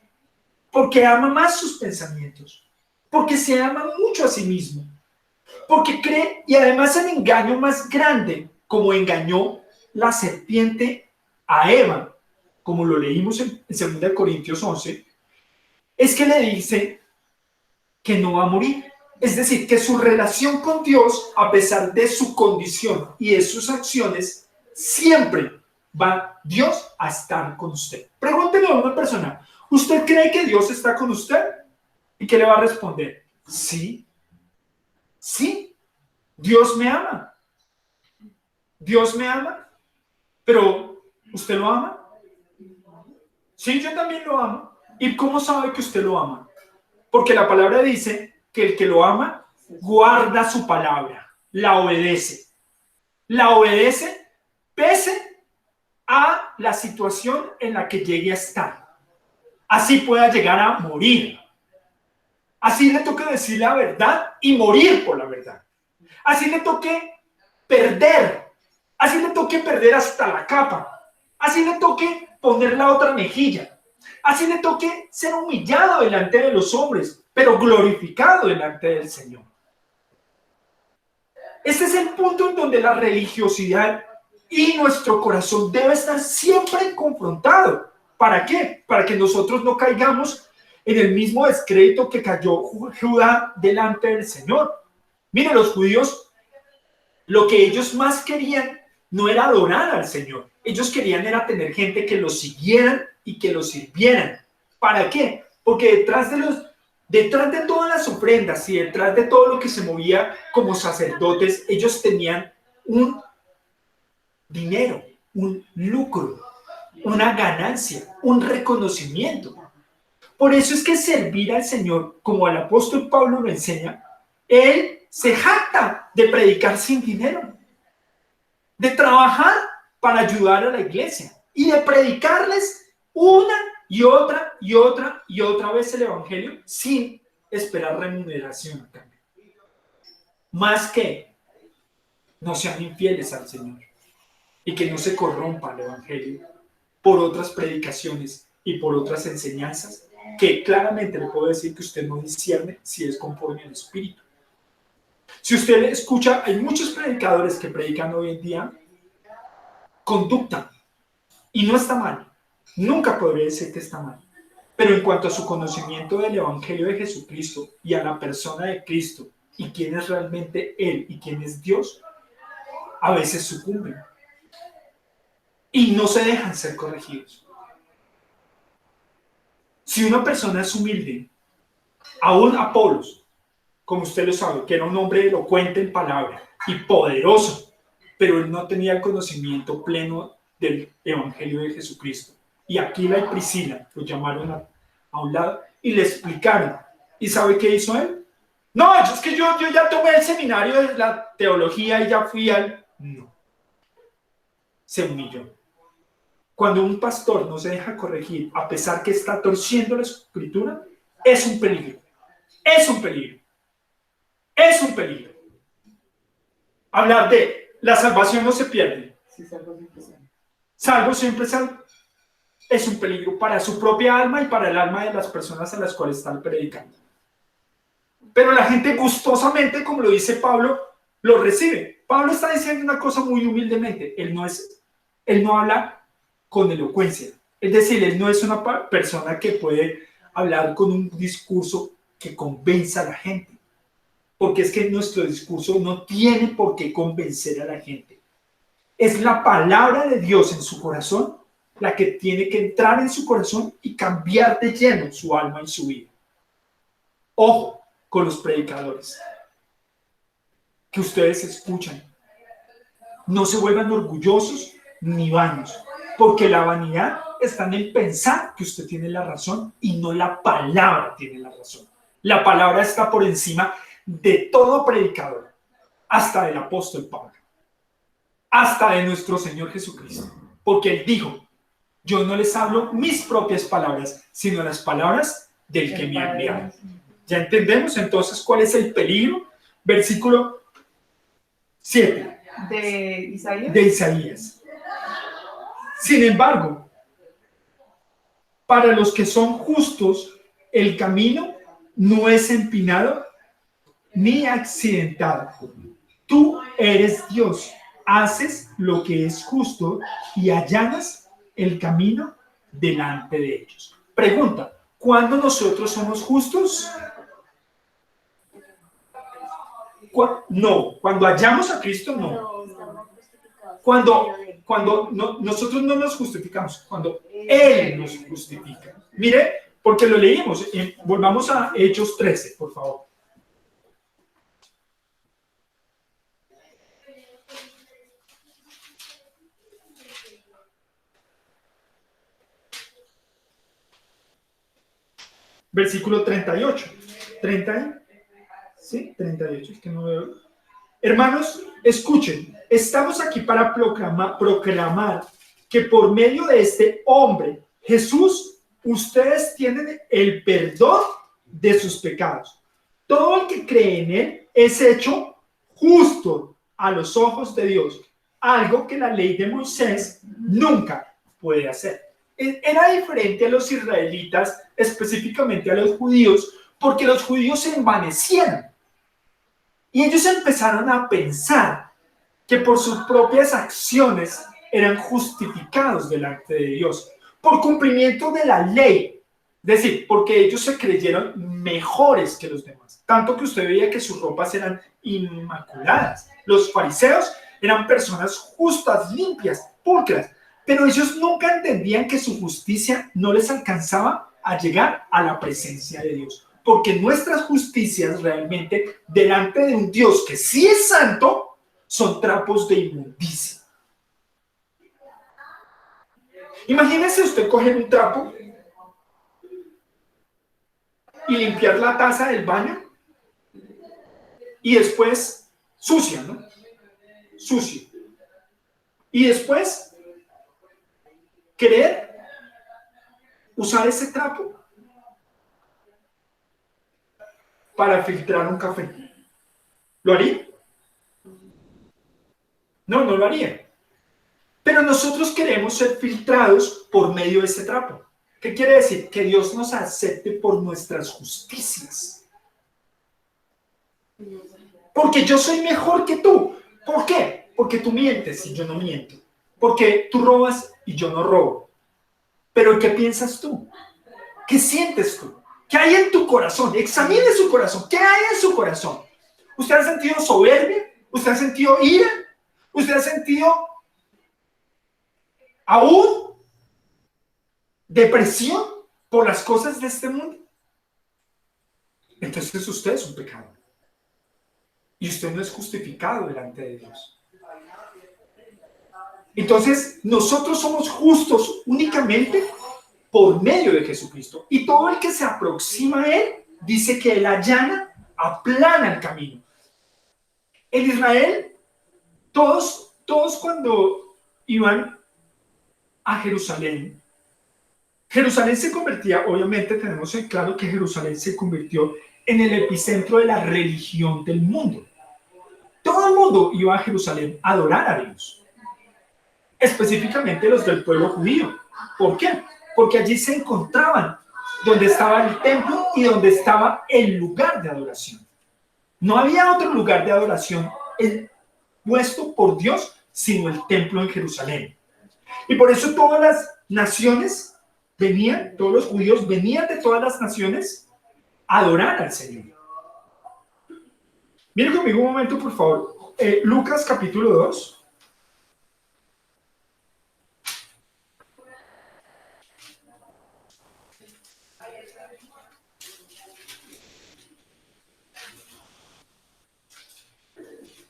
Porque ama más sus pensamientos. Porque se ama mucho a sí mismo. Porque cree, y además el engaño más grande, como engañó la serpiente a Eva, como lo leímos en 2 Corintios 11, es que le dice que no va a morir. Es decir, que su relación con Dios, a pesar de su condición y de sus acciones, siempre va Dios a estar con usted. Pregúntele a una persona, ¿usted cree que Dios está con usted? ¿Y qué le va a responder? Sí, sí, Dios me ama. Dios me ama, pero ¿usted lo ama? Sí, yo también lo amo. ¿Y cómo sabe que usted lo ama? Porque la palabra dice que el que lo ama guarda su palabra, la obedece. La obedece pese a la situación en la que llegue a estar. Así pueda llegar a morir. Así le toque decir la verdad y morir por la verdad. Así le toque perder. Así le toque perder hasta la capa. Así le toque poner la otra mejilla. Así le toque ser humillado delante de los hombres, pero glorificado delante del Señor. Este es el punto en donde la religiosidad y nuestro corazón debe estar siempre confrontado. ¿Para qué? Para que nosotros no caigamos en el mismo descrédito que cayó Judá delante del Señor. Miren, los judíos, lo que ellos más querían no era adorar al Señor. Ellos querían era tener gente que los siguieran y que los sirvieran. ¿Para qué? Porque detrás de todas las ofrendas y detrás de todo lo que se movía como sacerdotes, ellos tenían un dinero, un lucro, una ganancia, un reconocimiento. Por eso es que servir al Señor, como el apóstol Pablo lo enseña, él se jacta de predicar sin dinero, de trabajar para ayudar a la iglesia y de predicarles una y otra y otra y otra vez el evangelio sin esperar remuneración a cambio. Más que no sean infieles al Señor y que no se corrompa el evangelio por otras predicaciones y por otras enseñanzas que claramente le puedo decir que usted no discierne si es conforme al Espíritu. Si usted escucha, hay muchos predicadores que predican hoy en día conducta y no está mal. Nunca podría decir que está mal. Pero en cuanto a su conocimiento del Evangelio de Jesucristo y a la persona de Cristo y quién es realmente Él y quién es Dios, a veces sucumben y no se dejan ser corregidos. Si una persona es humilde, aún Apolos, como usted lo sabe, que era un hombre elocuente en palabra y poderoso, pero él no tenía el conocimiento pleno del Evangelio de Jesucristo. Y Aquila y Priscila lo llamaron a un lado y le explicaron. ¿Y sabe qué hizo él? No, es que yo ya tomé el seminario de la teología y ya fui al... No. Se humilló. Cuando un pastor no se deja corregir, a pesar que está torciendo la escritura, es un peligro. Es un peligro. Es un peligro. Hablar de la salvación no se pierde. Salvo siempre salvo. Es un peligro para su propia alma y para el alma de las personas a las cuales están predicando. Pero la gente gustosamente, como lo dice Pablo, lo recibe. Pablo está diciendo una cosa muy humildemente. Él no habla con elocuencia. Es decir, él no es una persona que puede hablar con un discurso que convenza a la gente. porque es que nuestro discurso no tiene por qué convencer a la gente. Es la palabra de Dios en su corazón la que tiene que entrar en su corazón y cambiar de lleno su alma y su vida. Ojo con los predicadores que ustedes escuchan. No se vuelvan orgullosos ni vanos, porque la vanidad está en pensar que usted tiene la razón y no la palabra tiene la razón. La palabra está por encima de todo predicador, hasta del apóstol Pablo, hasta de nuestro Señor Jesucristo, porque Él dijo: yo no les hablo mis propias palabras, sino las palabras del que me ha enviado. ¿Ya entendemos entonces cuál es el peligro? Versículo 7
de Isaías.
de Isaías. Sin embargo, para los que son justos, el camino no es empinado ni accidentado. Tú eres Dios, haces lo que es justo y allanas el camino delante de ellos. Pregunta: ¿cuándo nosotros somos justos? No, cuando hallamos a Cristo, no. Cuando nosotros no nos justificamos, cuando Él nos justifica. Mire, porque lo leímos. Volvamos a Hechos 13, por favor. Versículo 38. 30, ¿sí? 38, es que no veo. Hermanos, escuchen, estamos aquí para proclamar que por medio de este hombre, Jesús, ustedes tienen el perdón de sus pecados. Todo el que cree en él es hecho justo a los ojos de Dios, algo que la ley de Moisés nunca puede hacer. Era diferente a los israelitas, específicamente a los judíos, porque los judíos se envanecieron. Y ellos empezaron a pensar que por sus propias acciones eran justificados delante de Dios, por cumplimiento de la ley. Es decir, porque ellos se creyeron mejores que los demás. Tanto que usted veía que sus ropas eran inmaculadas. Los fariseos eran personas justas, limpias, pulcras. Pero ellos nunca entendían que su justicia no les alcanzaba a llegar a la presencia de Dios. Porque nuestras justicias realmente, delante de un Dios que sí es santo, son trapos de inmundicia. Imagínese usted coger un trapo y limpiar la taza del baño y después sucia, ¿no? Sucio. Y después querer usar ese trapo para filtrar un café. ¿Lo haría? No, no lo haría. Pero nosotros queremos ser filtrados por medio de ese trapo. ¿Qué quiere decir? Que Dios nos acepte por nuestras justicias. Porque yo soy mejor que tú. ¿Por qué? Porque tú mientes y yo no miento. Porque tú robas y yo no robo. Pero ¿qué piensas tú? ¿Qué sientes tú? ¿Qué hay en tu corazón? Examine su corazón. ¿Qué hay en su corazón? ¿Usted ha sentido soberbia? ¿Usted ha sentido ira? ¿Usted ha sentido aún depresión por las cosas de este mundo? Entonces usted es un pecador. Y usted no es justificado delante de Dios. Entonces nosotros somos justos únicamente por medio de Jesucristo. Y todo el que se aproxima a Él, dice que Él allana, aplana el camino. En Israel, todos cuando iban a Jerusalén, Jerusalén se convertía, obviamente tenemos en claro que Jerusalén se convirtió en el epicentro de la religión del mundo. Todo el mundo iba a Jerusalén a adorar a Dios, específicamente los del pueblo judío. ¿Por qué? Porque allí se encontraban donde estaba el templo y donde estaba el lugar de adoración. No había otro lugar de adoración puesto por Dios sino el templo en Jerusalén. Y por eso todas las naciones venían, todos los judíos venían de todas las naciones a adorar al Señor. Miren conmigo un momento, por favor. Lucas capítulo 2.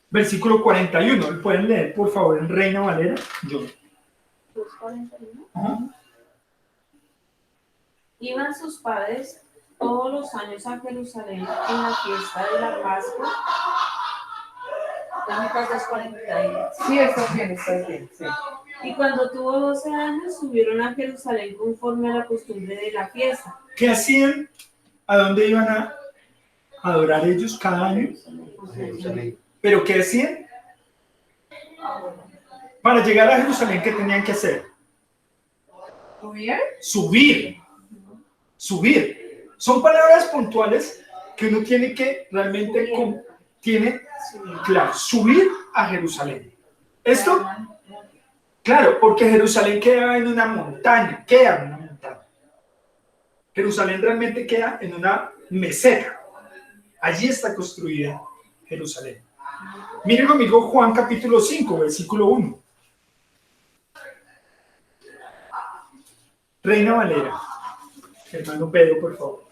Versículo 41. ¿Pueden leer, por favor, en Reina Valera? Yo.
2:41.
Ajá.
Iban sus padres todos los años a Jerusalén en la fiesta de la Pascua. Lucas 2:41.
Sí, estás bien, estás bien. Sí.
Y cuando tuvo 12 años, subieron a Jerusalén conforme a la costumbre de la fiesta.
¿Qué hacían? ¿A dónde iban a adorar ellos cada año? ¿Pero qué hacían? Para llegar a Jerusalén, ¿qué tenían que hacer?
¿Tú bien?
Subir. Subir. Son palabras puntuales que uno tiene que realmente claro, subir a Jerusalén. Esto, claro, porque Jerusalén queda en una montaña, Jerusalén realmente queda en una meseta. Allí está construida Jerusalén. Miren conmigo Juan capítulo 5, versículo 1. Reina Valera. Hermano Pedro, por favor.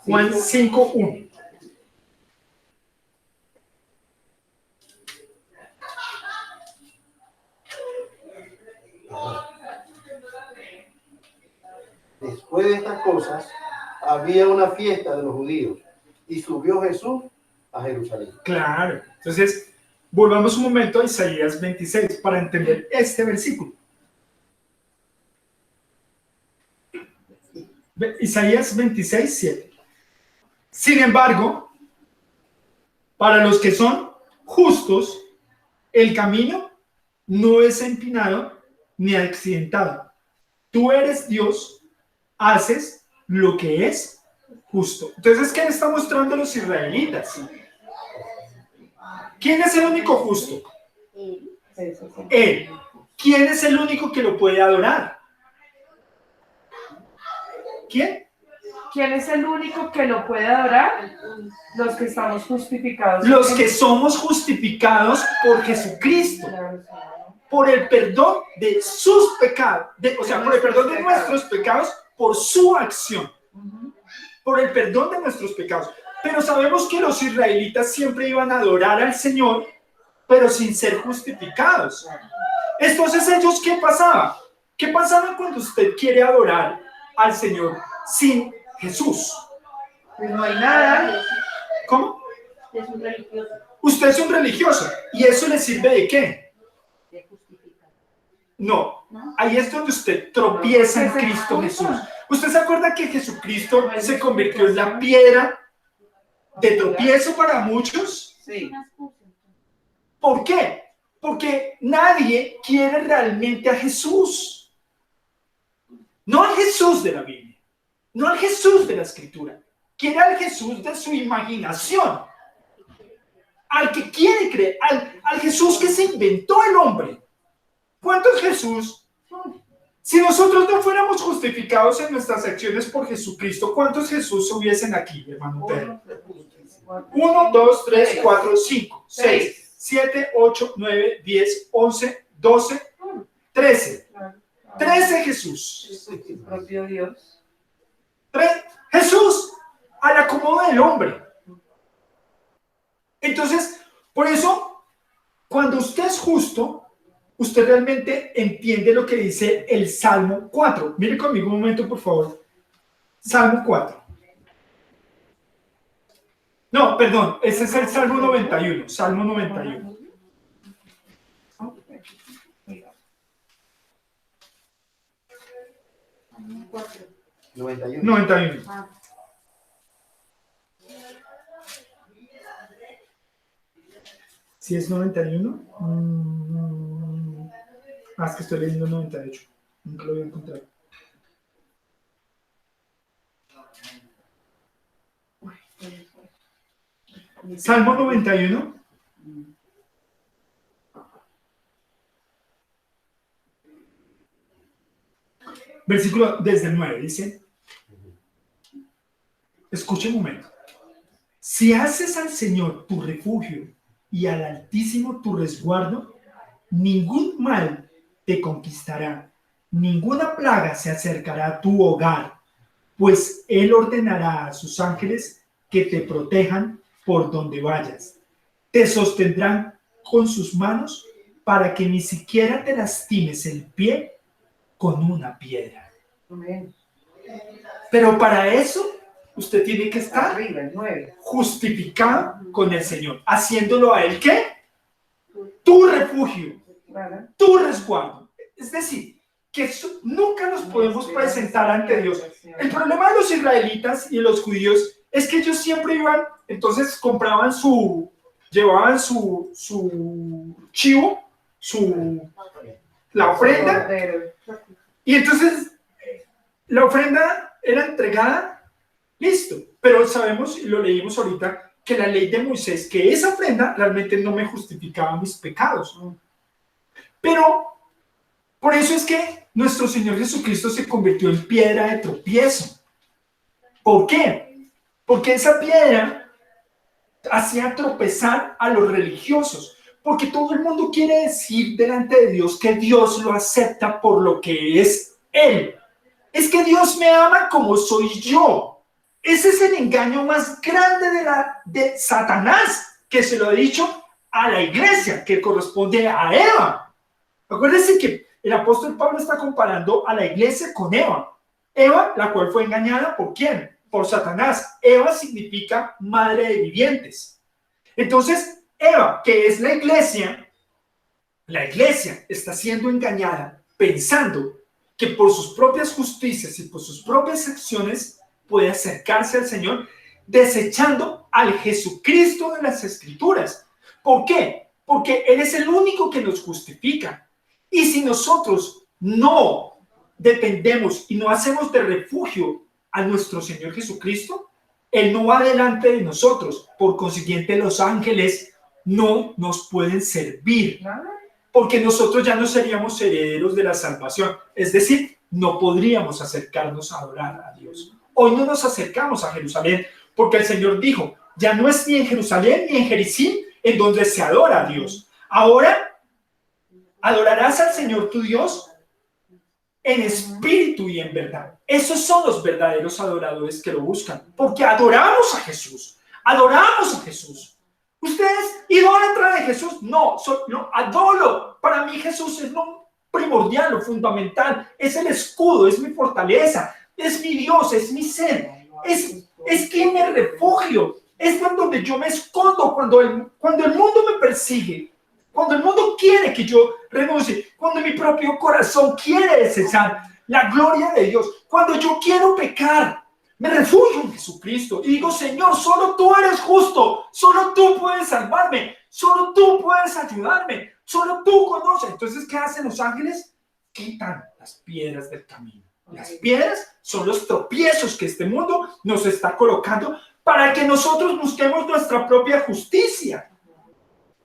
Juan 5, 1.
Después de estas cosas, había una fiesta de los judíos y subió Jesús a Jerusalén.
Claro. Entonces, volvamos un momento a Isaías 26 para entender este versículo. Isaías 26, 7. Sin embargo, para los que son justos, el camino no es empinado ni accidentado. Tú eres Dios, haces lo que es justo. Entonces, ¿qué le está mostrando a los israelitas? ¿Quién es el único justo? Él. ¿Quién es el único que lo puede adorar? ¿Quién?
¿Quién es el único que lo puede adorar? Los que estamos justificados.
Los que somos justificados por Jesucristo, por el perdón de sus pecados, o sea, por el perdón de nuestros pecados, por su acción, por el perdón de nuestros pecados. Pero sabemos que los israelitas siempre iban a adorar al Señor, pero sin ser justificados. Entonces, ellos, ¿qué pasaba? ¿Qué pasaba cuando usted quiere adorar al Señor sin Jesús?
Pues no hay nada.
¿Cómo?
Es un religioso
Usted es un religioso. ¿Y eso le sirve de qué?
de justificar.
No. Ahí es donde usted tropieza en
Porque se
Cristo
excusa.
Jesús. ¿Usted se acuerda que Jesucristo se convirtió en la piedra de tropiezo para muchos?
Sí.
¿Por qué? Porque nadie quiere realmente a Jesús. No al Jesús de la Biblia. No al Jesús de la Escritura. Quiere al Jesús de su imaginación. Al que quiere creer. Al Jesús que se inventó el hombre. ¿Cuántos Jesús? Si nosotros no fuéramos justificados en nuestras acciones por Jesucristo, ¿cuántos Jesús hubiesen aquí, hermano Pedro? 1, 2, 3, 4, 5, 6, 7, 8, 9, 10, 11, 12, 13. 13 Jesús.
El propio Dios.
Jesús al acomodo del hombre. Entonces, por eso, cuando usted es justo, usted realmente entiende lo que dice el Salmo 4. Mire conmigo un momento, por favor. Salmo 4. No, perdón, ese es el Salmo 91. Salmo 91.
Cuatro.
91.
91. ¿Sí es 91? Es que estoy leyendo 98. Nunca lo voy a encontrar. Salmo 91. Versículo desde el 9 dice. Escuche un momento. Si haces al Señor tu refugio y al Altísimo tu resguardo, ningún mal te conquistará, ninguna plaga se acercará a tu hogar, pues Él ordenará a sus ángeles que te protejan por donde vayas. Te sostendrán con sus manos para que ni siquiera te lastimes el pie con una piedra.
Amén.
Pero para eso, usted tiene que estar
Arriba, el 9.
justificado con el Señor, haciéndolo a Él, ¿qué? Tu refugio,
Claro.
tu resguardo. Es decir, que nunca nos podemos presentar ante Dios. El problema de los israelitas y de los judíos es que ellos siempre iban, entonces llevaban su chivo, la ofrenda,
Cordero.
y entonces la ofrenda era entregada, listo. Pero sabemos, y lo leímos ahorita, que la ley de Moisés, que esa ofrenda realmente no me justificaba mis pecados. Pero por eso es que nuestro Señor Jesucristo se convirtió en piedra de tropiezo. ¿Por qué? Porque esa piedra hacía tropezar a los religiosos. Porque todo el mundo quiere decir delante de Dios que Dios lo acepta por lo que es Él. Es que Dios me ama como soy yo. Ese es el engaño más grande de Satanás, que se lo ha dicho a la iglesia, que corresponde a Eva. Acuérdense que el apóstol Pablo está comparando a la iglesia con Eva. Eva, la cual fue engañada ¿por quién? Por Satanás. Eva significa madre de vivientes. Entonces, Eva, que es la iglesia está siendo engañada pensando que por sus propias justicias y por sus propias acciones puede acercarse al Señor, desechando al Jesucristo de las Escrituras. ¿Por qué? Porque Él es el único que nos justifica. Y si nosotros no dependemos y no hacemos de refugio a nuestro Señor Jesucristo, Él no va delante de nosotros. Por consiguiente, los ángeles no nos pueden servir, porque nosotros ya no seríamos herederos de la salvación. Es decir, no podríamos acercarnos a adorar a Dios. Hoy no nos acercamos a Jerusalén, porque el Señor dijo, ya no es ni en Jerusalén ni en Jericín en donde se adora a Dios. Ahora adorarás al Señor tu Dios en espíritu y en verdad. Esos son los verdaderos adoradores que lo buscan, porque adoramos a Jesús. Adoramos a Jesús. ¿Ustedes idólatran de Jesús? No, no, adoro. Para mí Jesús es lo primordial, lo fundamental. Es el escudo, es mi fortaleza, es mi Dios, es mi ser. Es quien me refugio. Es donde yo me escondo cuando el mundo me persigue. Cuando el mundo quiere que yo renuncie. Cuando mi propio corazón quiere desechar la gloria de Dios. Cuando yo quiero pecar. Me refugio en Jesucristo y digo, Señor, solo tú eres justo, solo tú puedes salvarme, solo tú puedes ayudarme, solo tú conoces. Entonces, ¿qué hacen los ángeles? Quitan las piedras del camino. Las piedras son los tropiezos que este mundo nos está colocando para que nosotros busquemos nuestra propia justicia.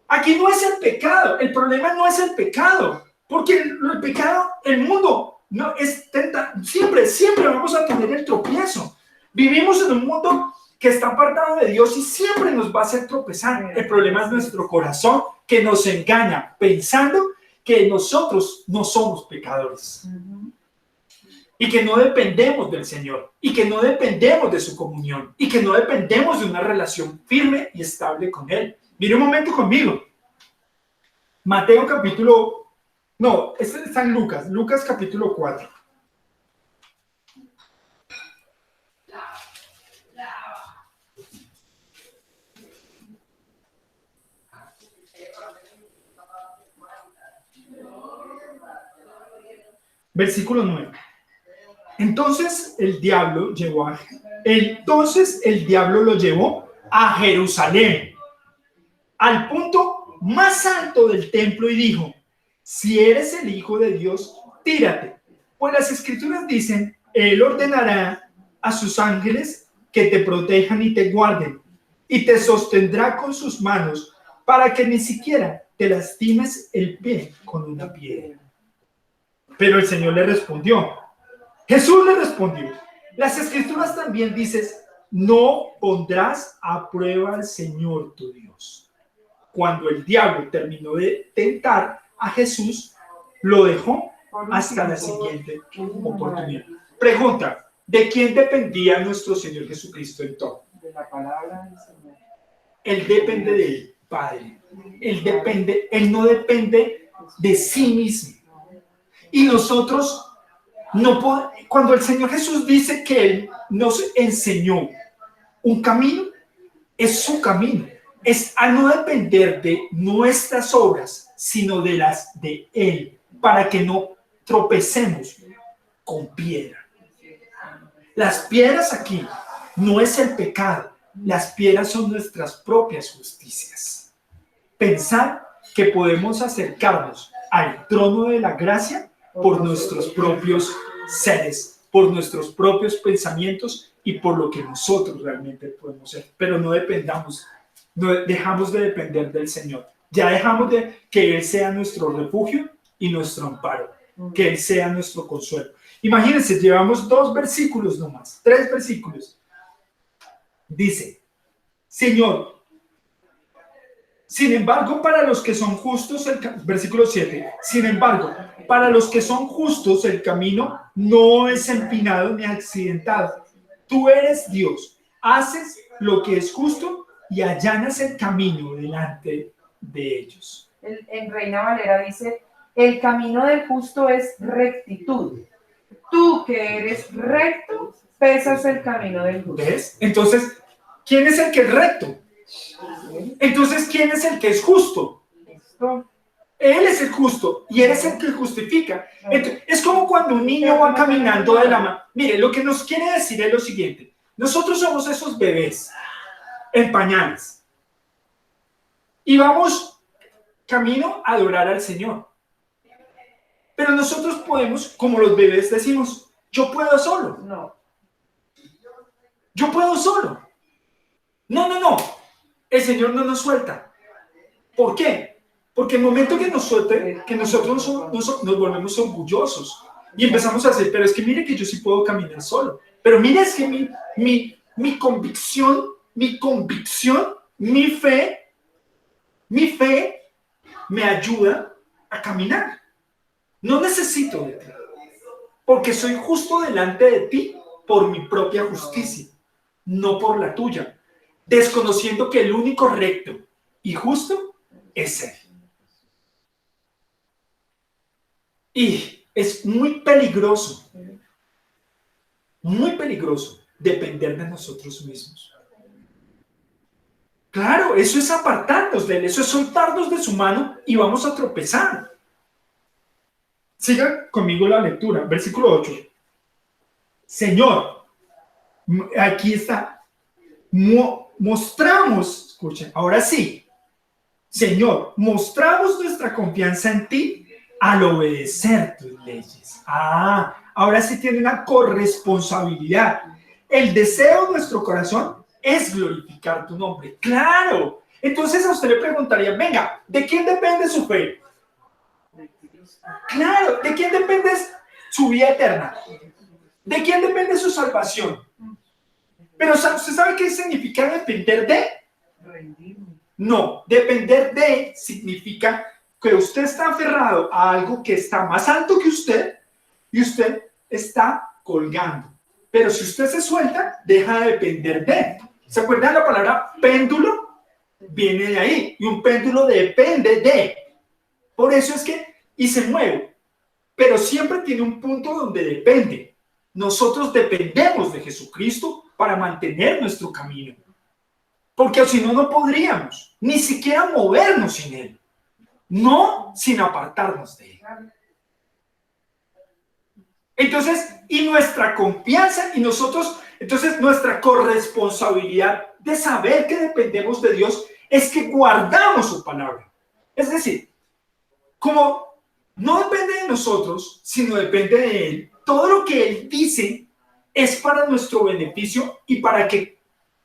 Aquí no es el pecado, el problema no es el pecado, porque el pecado, el mundo, no es siempre vamos a tener el tropiezo. Vivimos en un mundo que está apartado de Dios y siempre nos va a hacer tropezar. El problema es nuestro corazón que nos engaña pensando que nosotros no somos pecadores. Y que no dependemos del Señor. Y que no dependemos de su comunión. Y que no dependemos de una relación firme y estable con Él. Mire un momento conmigo. Mateo capítulo... No, este está en Lucas. Lucas capítulo 4. Versículo 9. Entonces el diablo lo llevó a Jerusalén, al punto más alto del templo y dijo, si eres el Hijo de Dios, tírate. Pues las Escrituras dicen, Él ordenará a sus ángeles que te protejan y te guarden, y te sostendrá con sus manos para que ni siquiera te lastimes el pie con una piedra. Pero el Señor le respondió. Jesús le respondió. Las Escrituras también no pondrás a prueba al Señor tu Dios. Cuando el diablo terminó de tentar a Jesús, lo dejó hasta la siguiente oportunidad. Pregunta, ¿de quién dependía nuestro Señor Jesucristo en todo?
De la palabra del Señor.
Él depende del Padre. Él no depende de sí mismo. Y nosotros no podemos, cuando el Señor Jesús dice que Él nos enseñó un camino, es su camino. Es a no depender de nuestras obras, sino de las de Él, para que no tropecemos con piedra. Las piedras aquí no es el pecado, las piedras son nuestras propias justicias. Pensar que podemos acercarnos al trono de la gracia por nuestros propios seres, por nuestros propios pensamientos y por lo que nosotros realmente podemos ser. Pero no dependamos, no dejamos de depender del Señor. Ya dejamos de que Él sea nuestro refugio y nuestro amparo, que Él sea nuestro consuelo. Imagínense, llevamos 2 versículos nomás, 3 versículos. Dice, Señor, sin embargo, para los que son justos, versículo 7, sin embargo, para los que son justos, el camino no es empinado ni accidentado. Tú eres Dios, haces lo que es justo y allanas el camino delante de ellos.
En Reina Valera dice, el camino del justo es rectitud. Tú que eres recto, pesas el camino del justo.
¿Ves? Entonces, ¿quién es el que es recto? Entonces, ¿quién es el que es justo?
Esto.
Él es el justo y Él es el que justifica. Entonces, es como cuando un niño va caminando de la mano. Mire, lo que nos quiere decir es lo siguiente. Nosotros somos esos bebés en pañales y vamos camino a adorar al Señor. Pero nosotros podemos, como los bebés decimos, yo puedo solo.
No.
Yo puedo solo. No. El Señor no nos suelta. ¿Por qué? Porque el momento que nos suelte, que nosotros nos volvemos orgullosos y empezamos a decir, pero es que mire que yo sí puedo caminar solo. Pero mire, es que mi convicción, mi fe me ayuda a caminar. No necesito de ti, porque soy justo delante de ti por mi propia justicia, no por la tuya, desconociendo que el único recto y justo es Él. Y es muy peligroso depender de nosotros mismos. Claro, eso es apartarnos de Él, eso es soltarnos de su mano y vamos a tropezar. Siga conmigo la lectura, versículo 8. Señor, aquí está, mostramos, escuchen, ahora sí, Señor, mostramos nuestra confianza en ti al obedecer tus leyes. Ahora sí tiene una corresponsabilidad. El deseo de nuestro corazón es glorificar tu nombre. ¡Claro! Entonces a usted le preguntaría, venga, ¿de quién depende su fe? Claro, ¿de quién depende su vida eterna? ¿De quién depende su salvación? Pero ¿usted sabe qué significa depender de? No, depender de significa que usted está aferrado a algo que está más alto que usted y usted está colgando. Pero si usted se suelta, deja de depender de. ¿Se acuerdan de la palabra péndulo? Viene de ahí. Y un péndulo depende de. Por eso es que, y se mueve. Pero siempre tiene un punto donde depende. Nosotros dependemos de Jesucristo para mantener nuestro camino. Porque si no, no podríamos ni siquiera movernos sin Él. No sin apartarnos de Él. Entonces, y nuestra confianza y nosotros, entonces nuestra corresponsabilidad de saber que dependemos de Dios es que guardamos su palabra. Es decir, como no depende de nosotros, sino depende de Él, todo lo que Él dice es para nuestro beneficio y para que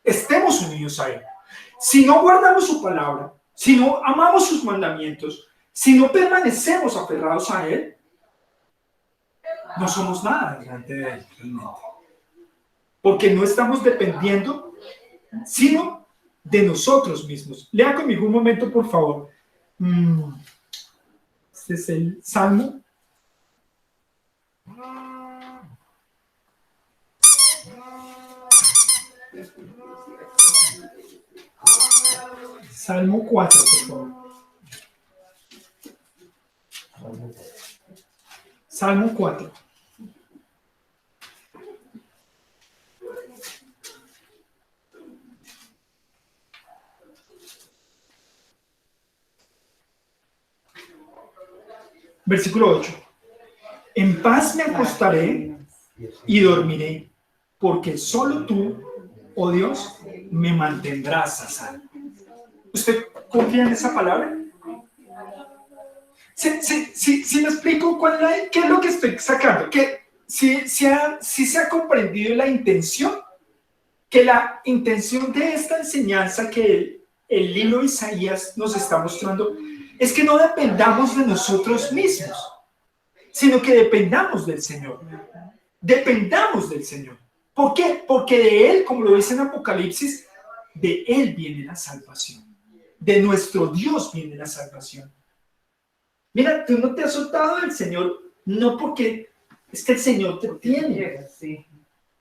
estemos unidos a Él. Si no guardamos su palabra, si no amamos sus mandamientos, si no permanecemos aferrados a Él, no somos nada delante de Él, realmente. Porque no estamos dependiendo sino de nosotros mismos. Lea conmigo un momento, por favor. Este es el Salmo. Salmo 4, por favor. Salmo 4. Versículo 8. En paz me acostaré y dormiré, porque solo tú, oh Dios, me mantendrás a salvo. ¿Usted confía en esa palabra? Si me explico qué es lo que estoy sacando, que si se ha comprendido la intención, que la intención de esta enseñanza que el libro de Isaías nos está mostrando es que no dependamos de nosotros mismos, sino que dependamos del Señor. Dependamos del Señor. ¿Por qué? Porque de Él, como lo dice en Apocalipsis, de Él viene la salvación. De nuestro Dios viene la salvación. Mira, tú no te has soltado del Señor, no porque es que el Señor te tiene,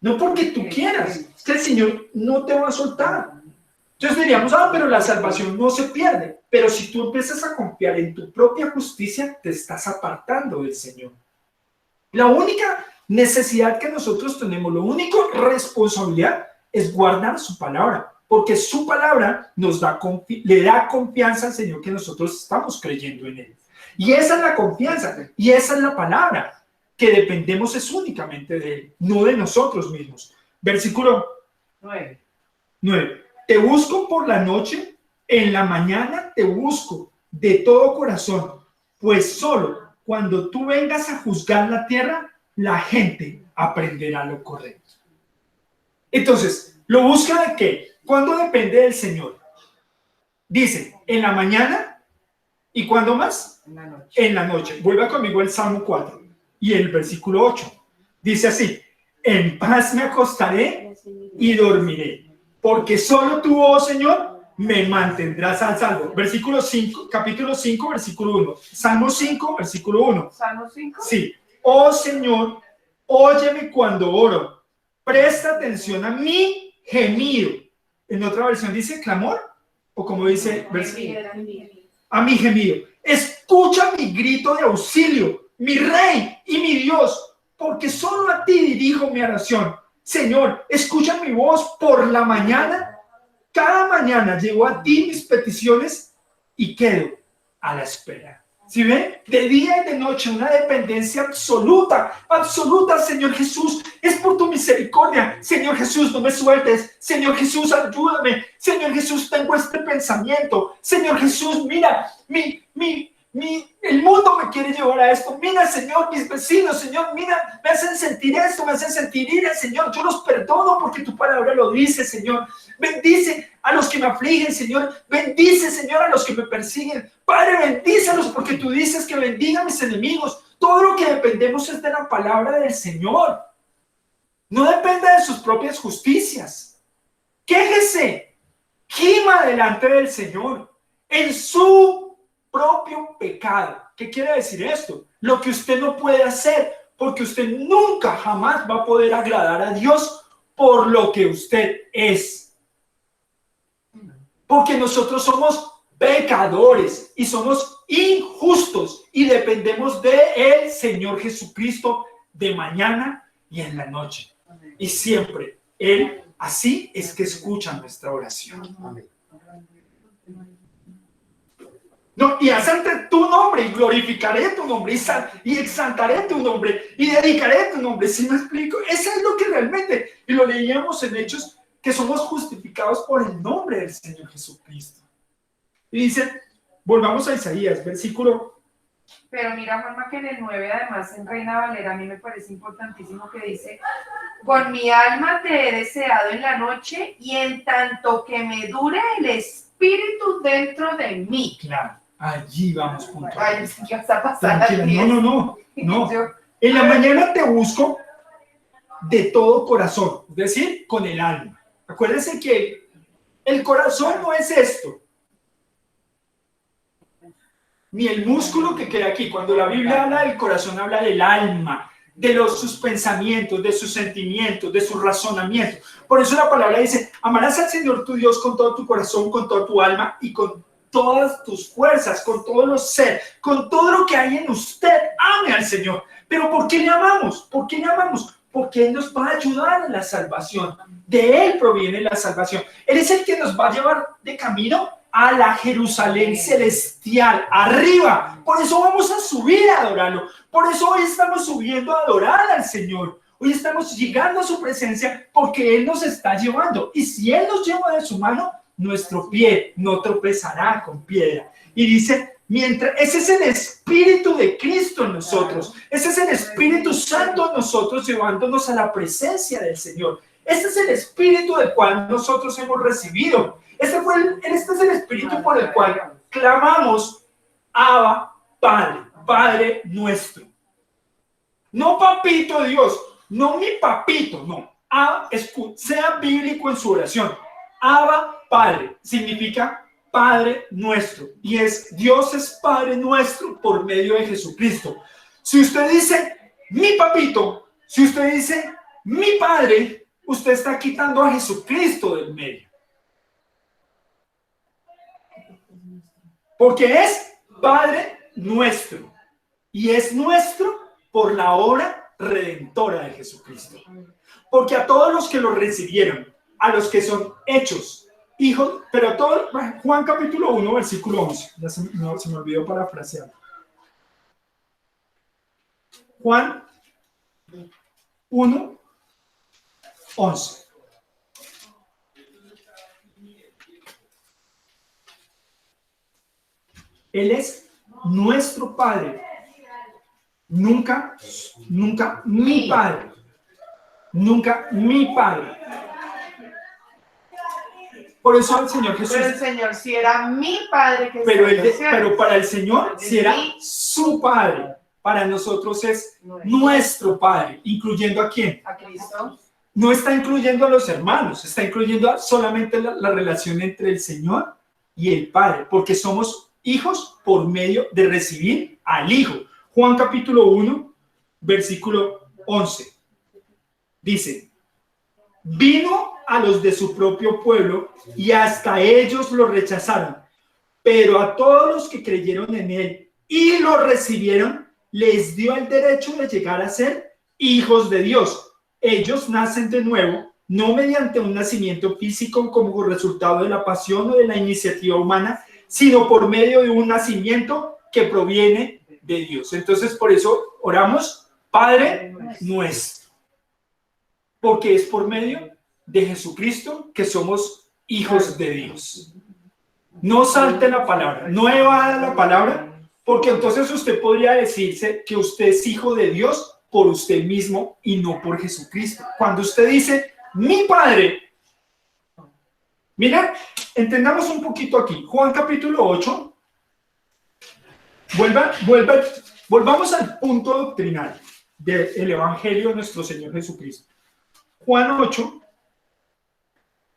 no porque tú quieras, es que el Señor no te va a soltar. Entonces diríamos, pero la salvación no se pierde. Pero si tú empiezas a confiar en tu propia justicia, te estás apartando del Señor. La única necesidad que nosotros tenemos, la única responsabilidad es guardar su palabra, porque su palabra le da confianza al Señor que nosotros estamos creyendo en Él. Y esa es la confianza, y esa es la palabra, que dependemos es únicamente de Él, no de nosotros mismos. Versículo 9. Te busco por la noche, en la mañana te busco de todo corazón, pues solo cuando tú vengas a juzgar la tierra, la gente aprenderá lo correcto. Entonces, ¿lo busca de qué? ¿Cuándo depende del Señor? Dice, en la mañana, ¿y cuándo más?
En la noche.
En la noche. Vuelva conmigo el Salmo 4 y el versículo 8. Dice así, en paz me acostaré y dormiré, porque solo tú, oh Señor, me mantendrás a salvo. Versículo 5, capítulo 5, versículo 1. Salmo 5, versículo 1.
¿Salmo 5?
Sí. Oh Señor, óyeme cuando oro. Presta atención a mi gemido. En otra versión dice clamor, o como dice, a mi gemido. Escucha mi grito de auxilio, mi Rey y mi Dios, porque solo a ti dirijo mi oración. Señor, escucha mi voz por la mañana. Cada mañana llevo a ti mis peticiones y quedo a la espera. ¿Sí ven? De día y de noche, una dependencia absoluta, absoluta, Señor Jesús. Es por tu misericordia. Señor Jesús, no me sueltes. Señor Jesús, ayúdame. Señor Jesús, tengo este pensamiento. Señor Jesús, mira, el mundo me quiere llevar a esto. Mira, Señor, mis vecinos, Señor, mira, me hacen sentir esto, me hacen sentir ira, Señor. Yo los perdono porque tu palabra lo dice, Señor. Bendice a los que me afligen, Señor. Bendice, Señor, a los que me persiguen. Padre, bendícelos porque tú dices que bendiga a mis enemigos. Todo lo que dependemos es de la palabra del Señor. No depende de sus propias justicias. Quéjese, gima delante del Señor en su propio pecado. ¿Qué quiere decir esto? Lo que usted no puede hacer, porque usted nunca jamás va a poder agradar a Dios por lo que usted es. Porque nosotros somos pecadores y somos injustos y dependemos del Señor Jesucristo de mañana y en la noche. Y siempre Él así es que escucha nuestra oración.
Amén.
No, y exaltaré tu nombre y glorificaré tu nombre y exaltaré tu nombre y dedicaré tu nombre. ¿Sí me explico? Eso es lo que realmente, y lo leíamos en Hechos, que somos justificados por el nombre del Señor Jesucristo. Y dice, volvamos a Isaías, versículo.
Pero mira, Juanma, que en el 9, además, en Reina Valera, a mí me parece importantísimo que dice, con mi alma te he deseado en la noche y en tanto que me dure el espíritu dentro de mí.
Claro, allí vamos puntual.
Ay, sí, ya está pasando.
Tranquila, no. En la mañana te busco de todo corazón, es decir, con el alma. Acuérdense que El corazón no es esto, ni el músculo que queda aquí. Cuando la Biblia habla del corazón, habla del alma, de sus pensamientos, de sus sentimientos, de sus razonamientos. Por eso la palabra dice, amarás al Señor tu Dios con todo tu corazón, con toda tu alma y con todas tus fuerzas, con todo lo ser, con todo lo que hay en usted. Ame al Señor. ¿Pero por qué le amamos? ¿Por qué le amamos? Porque Él nos va a ayudar en la salvación. De Él proviene la salvación. Él es el que nos va a llevar de camino a la Jerusalén celestial, arriba. Por eso vamos a subir a adorarlo. Por eso hoy estamos subiendo a adorar al Señor. Hoy estamos llegando a su presencia porque Él nos está llevando. Y si Él nos lleva de su mano, nuestro pie no tropezará con piedra. Y dice, ese es el Espíritu de Cristo en nosotros. Ese es el Espíritu Santo en nosotros llevándonos a la presencia del Señor. Este es el Espíritu del cual nosotros hemos recibido. Este es el Espíritu por el cual clamamos, Abba, Padre, Padre nuestro. No papito Dios, no mi papito, no. Sea bíblico en su oración. Abba, Padre, significa Padre nuestro. Y Dios es Padre nuestro por medio de Jesucristo. Si usted dice, mi papito, si usted dice, mi Padre, usted está quitando a Jesucristo del medio. Porque es Padre nuestro. Y es nuestro por la obra redentora de Jesucristo. Porque a todos los que lo recibieron, a los que son hechos hijos, pero a todos, Juan capítulo 1, versículo 11. Ya se me olvidó parafrasear. Juan 1, 11. Él es nuestro Padre. Nunca mi Padre. Nunca mi Padre. Por eso el Señor Jesús.
Pero el Señor sí era mi Padre que
pero para el Señor sí era su Padre. Para nosotros es nuestro Padre. ¿Incluyendo a quién?
A Cristo.
No está incluyendo a los hermanos, está incluyendo solamente la relación entre el Señor y el Padre, porque somos hijos por medio de recibir al Hijo. Juan capítulo 1, versículo 11. Dice, vino a los de su propio pueblo y hasta ellos lo rechazaron, pero a todos los que creyeron en él y lo recibieron, les dio el derecho de llegar a ser hijos de Dios. Ellos nacen de nuevo, no mediante un nacimiento físico como resultado de la pasión o de la iniciativa humana, sino por medio de un nacimiento que proviene de Dios. Entonces, por eso oramos, Padre nuestro, porque es por medio de Jesucristo que somos hijos de Dios. No salte la palabra, no evada la palabra, porque entonces usted podría decirse que usted es hijo de Dios por usted mismo y no por Jesucristo. Cuando usted dice, mi Padre, mira, entendamos un poquito aquí. Juan capítulo 8, volvamos al punto doctrinal del Evangelio de nuestro Señor Jesucristo. Juan 8,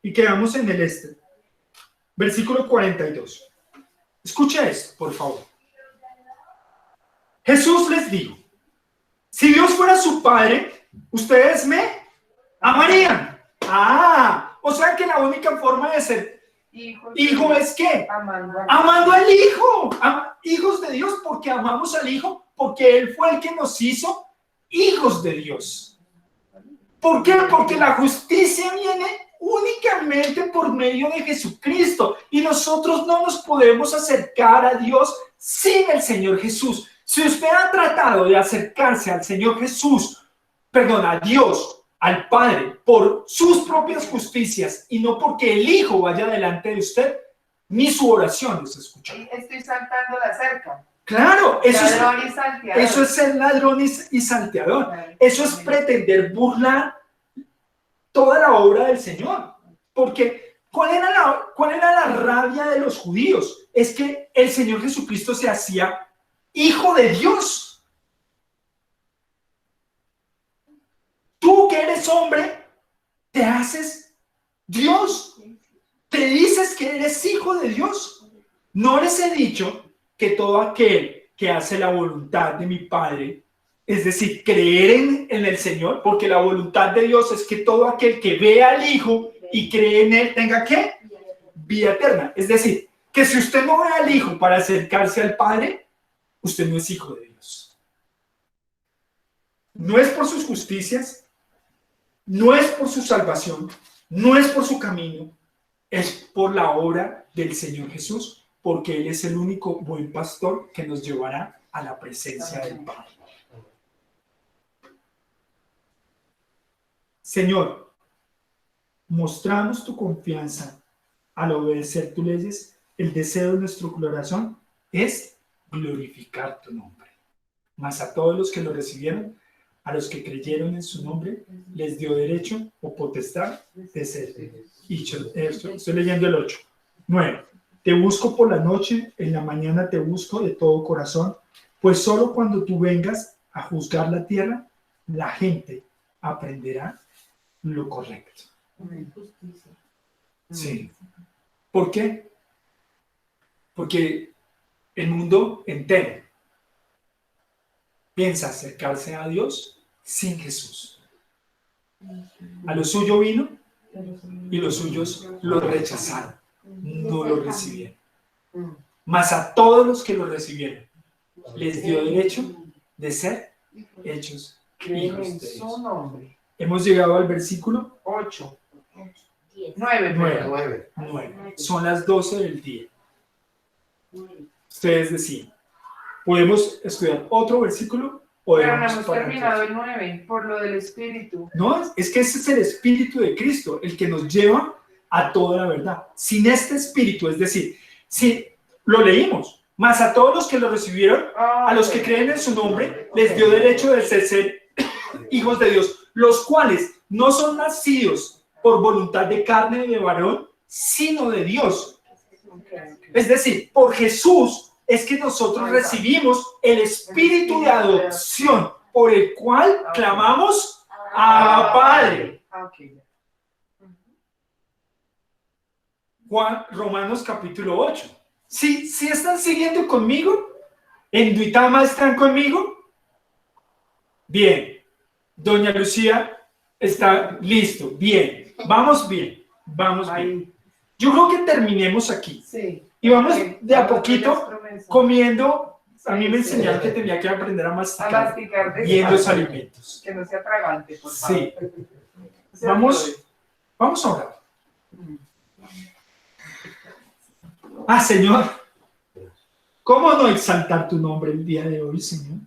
y quedamos en el versículo 42. Escucha esto, por favor. Jesús les dijo, si Dios fuera su Padre, ustedes me amarían. O sea que la única forma de ser hijo es ¿qué? Amando al Hijo. Hijos de Dios porque amamos al Hijo, porque Él fue el que nos hizo hijos de Dios. ¿Por qué? Porque la justicia viene únicamente por medio de Jesucristo y nosotros no nos podemos acercar a Dios sin el Señor Jesús. Si usted ha tratado de acercarse al Señor Jesús, a Dios, al Padre, por sus propias justicias y no porque el Hijo vaya delante de usted, ni su oración es escuchada.
Estoy saltando la cerca.
Claro, eso es ser ladrón y salteador. Eso es pretender burlar toda la obra del Señor. Porque ¿cuál era la rabia de los judíos? Es que el Señor Jesucristo se hacía hijo de Dios. Tú que eres hombre, te haces Dios. Te dice dices que eres hijo de Dios. No les he dicho que todo aquel que hace la voluntad de mi Padre, es decir, creer en el Señor, porque la voluntad de Dios es que todo aquel que ve al Hijo y cree en Él tenga ¿qué? Vida eterna. Es decir, que si usted no ve al Hijo para acercarse al Padre, usted no es hijo de Dios. No es por sus justicias, no es por su salvación, no es por su camino, es por la obra del Señor Jesús, porque Él es el único buen pastor que nos llevará a la presencia del Padre. Señor, mostramos tu confianza al obedecer tus leyes. El deseo de nuestro corazón es glorificar tu nombre. Mas a todos los que lo recibieron, a los que creyeron en su nombre, les dio derecho o potestad de ser hechos. Estoy leyendo el 8. 9. Te busco por la noche, en la mañana te busco de todo corazón, pues solo cuando tú vengas a juzgar la tierra, la gente aprenderá lo correcto. Sí. ¿Por qué? Porque el mundo entero piensa acercarse a Dios sin Jesús. A lo suyo vino y los suyos lo rechazaron, no lo recibieron. Mas a todos los que lo recibieron les dio derecho de ser hechos hijos de Dios. Hemos llegado al versículo
8. 9.
9. Son las 12 del día. Ustedes deciden. ¿Podemos estudiar otro versículo? ¿O
Pero no
dejamos
hemos
para
terminado
entonces?
el 9 por lo del Espíritu.
No, es que ese es el Espíritu de Cristo, el que nos lleva a toda la verdad. Sin este Espíritu, es decir, si lo leímos, más a todos los que lo recibieron, a los que creen en su nombre, les dio derecho de ser hijos de Dios, los cuales no son nacidos por voluntad de carne de varón, sino de Dios. Es decir, por Jesús es que nosotros recibimos el Espíritu de adopción, por el cual clamamos a Padre. Romanos capítulo 8. Si están siguiendo conmigo, en Duitama están conmigo. Bien, doña Lucía está listo. Bien, vamos bien, vamos bien. Yo creo que terminemos aquí.
Sí.
Y vamos de a poquito comiendo. A mí me enseñaron que tenía que aprender a
A
masticar
masticar
bien los alimentos.
que no sea tragante, por favor.
Sí. Vamos a orar. Señor, ¿cómo no exaltar tu nombre el día de hoy, Señor?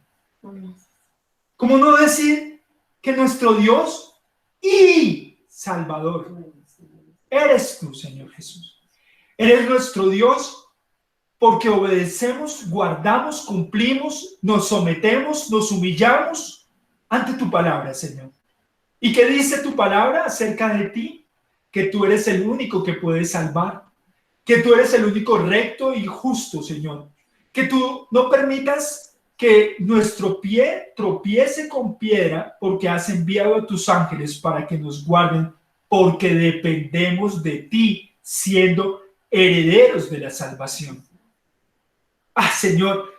¿Cómo no decir que nuestro Dios y Salvador eres tú, Señor Jesús? Eres nuestro Dios porque obedecemos, guardamos, cumplimos, nos sometemos, nos humillamos ante tu palabra, Señor. ¿Y qué dice tu palabra acerca de ti? Que tú eres el único que puede salvar, que tú eres el único recto y justo, Señor. Que tú no permitas que nuestro pie tropiece con piedra, porque has enviado a tus ángeles para que nos guarden, porque dependemos de ti, siendo herederos de la salvación. Señor,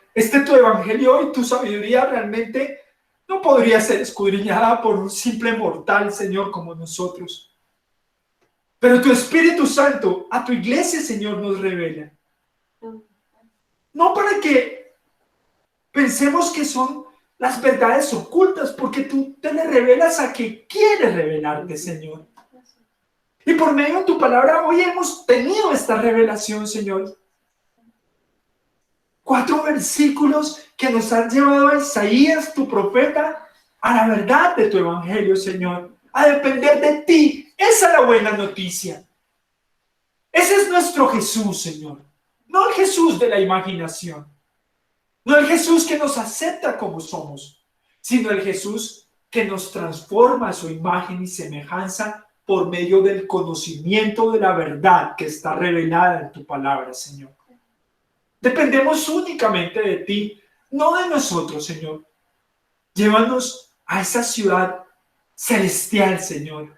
tu evangelio y tu sabiduría realmente no podría ser escudriñada por un simple mortal, Señor, como nosotros. Pero tu Espíritu Santo a tu iglesia, Señor, nos revela. No para que pensemos que son las verdades ocultas, porque tú te le revelas a que quieres revelarte, Señor. Y por medio de tu palabra hoy hemos tenido esta revelación, Señor. 4 versículos que nos han llevado a Isaías, tu profeta, a la verdad de tu evangelio, Señor. A depender de ti. Esa es la buena noticia. Ese es nuestro Jesús, Señor. No el Jesús de la imaginación. No el Jesús que nos acepta como somos, sino el Jesús que nos transforma a su imagen y semejanza por medio del conocimiento de la verdad que está revelada en tu palabra, Señor. Dependemos únicamente de ti, no de nosotros, Señor. Llévanos a esa ciudad celestial, Señor.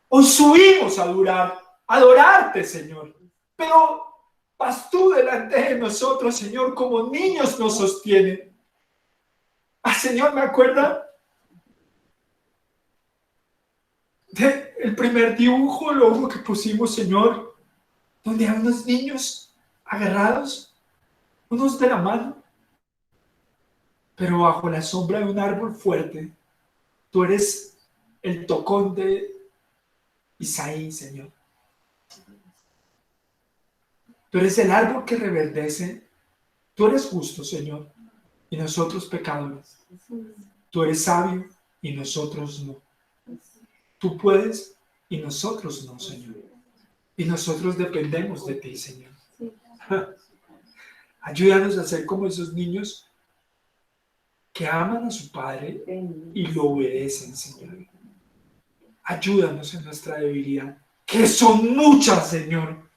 Os subimos a adorarte, Señor. pero vas tú delante de nosotros, Señor, como niños nos sostienen. Señor, me acuerda del primer dibujo, logo que pusimos, Señor, donde hay unos niños agarrados, unos de la mano, pero bajo la sombra de un árbol fuerte. Tú eres el tocón de Isaí, Señor. Tú eres el árbol que reverdece. Tú eres justo, Señor, y nosotros pecadores. Tú eres sabio y nosotros no. Tú puedes y nosotros no, Señor. Y nosotros dependemos de ti, Señor. Ayúdanos a ser como esos niños que aman a su Padre y lo obedecen, Señor. Ayúdanos en nuestra debilidad, que son muchas, Señor.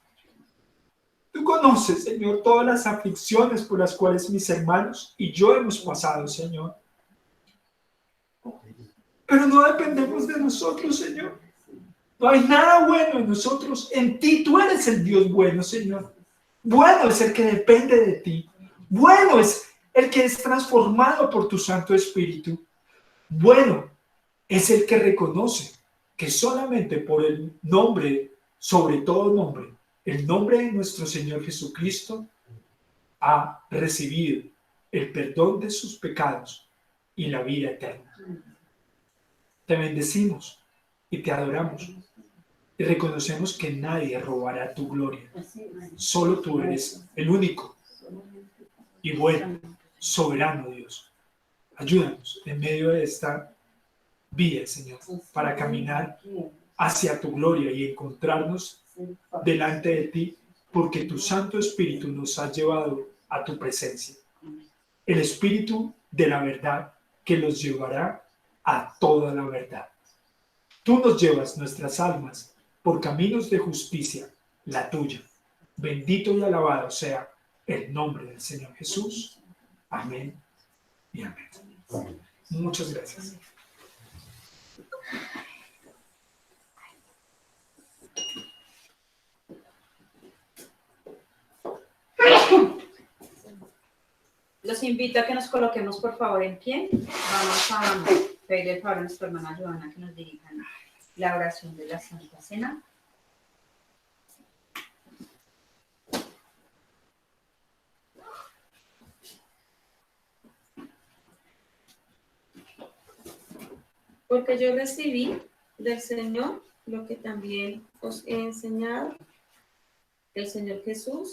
Tú conoces, Señor, todas las aflicciones por las cuales mis hermanos y yo hemos pasado, Señor. Pero no dependemos de nosotros, Señor. No hay nada bueno en nosotros. En ti tú eres el Dios bueno, Señor. Bueno es el que depende de ti. Bueno es el que es transformado por tu Santo Espíritu. Bueno es el que reconoce que solamente por el nombre, sobre todo nombre, el nombre de nuestro Señor Jesucristo, ha recibido el perdón de sus pecados y la vida eterna. Te bendecimos y te adoramos y reconocemos que nadie robará tu gloria. Solo tú eres el único y bueno, soberano Dios. Ayúdanos en medio de esta vida, Señor, para caminar hacia tu gloria y encontrarnos delante de ti, porque tu Santo Espíritu nos ha llevado a tu presencia. El Espíritu de la verdad que los llevará a toda la verdad. Tú nos llevas nuestras almas por caminos de justicia, la tuya. Bendito y alabado sea el nombre del Señor Jesús. Amén y amén. Muchas gracias.
Los invito a que nos coloquemos por favor en pie. Vamos a pedirle el favor a nuestra hermana Joana que nos dirijan la oración de la Santa Cena.
Porque yo recibí del Señor lo que también os he enseñado. El Señor Jesús,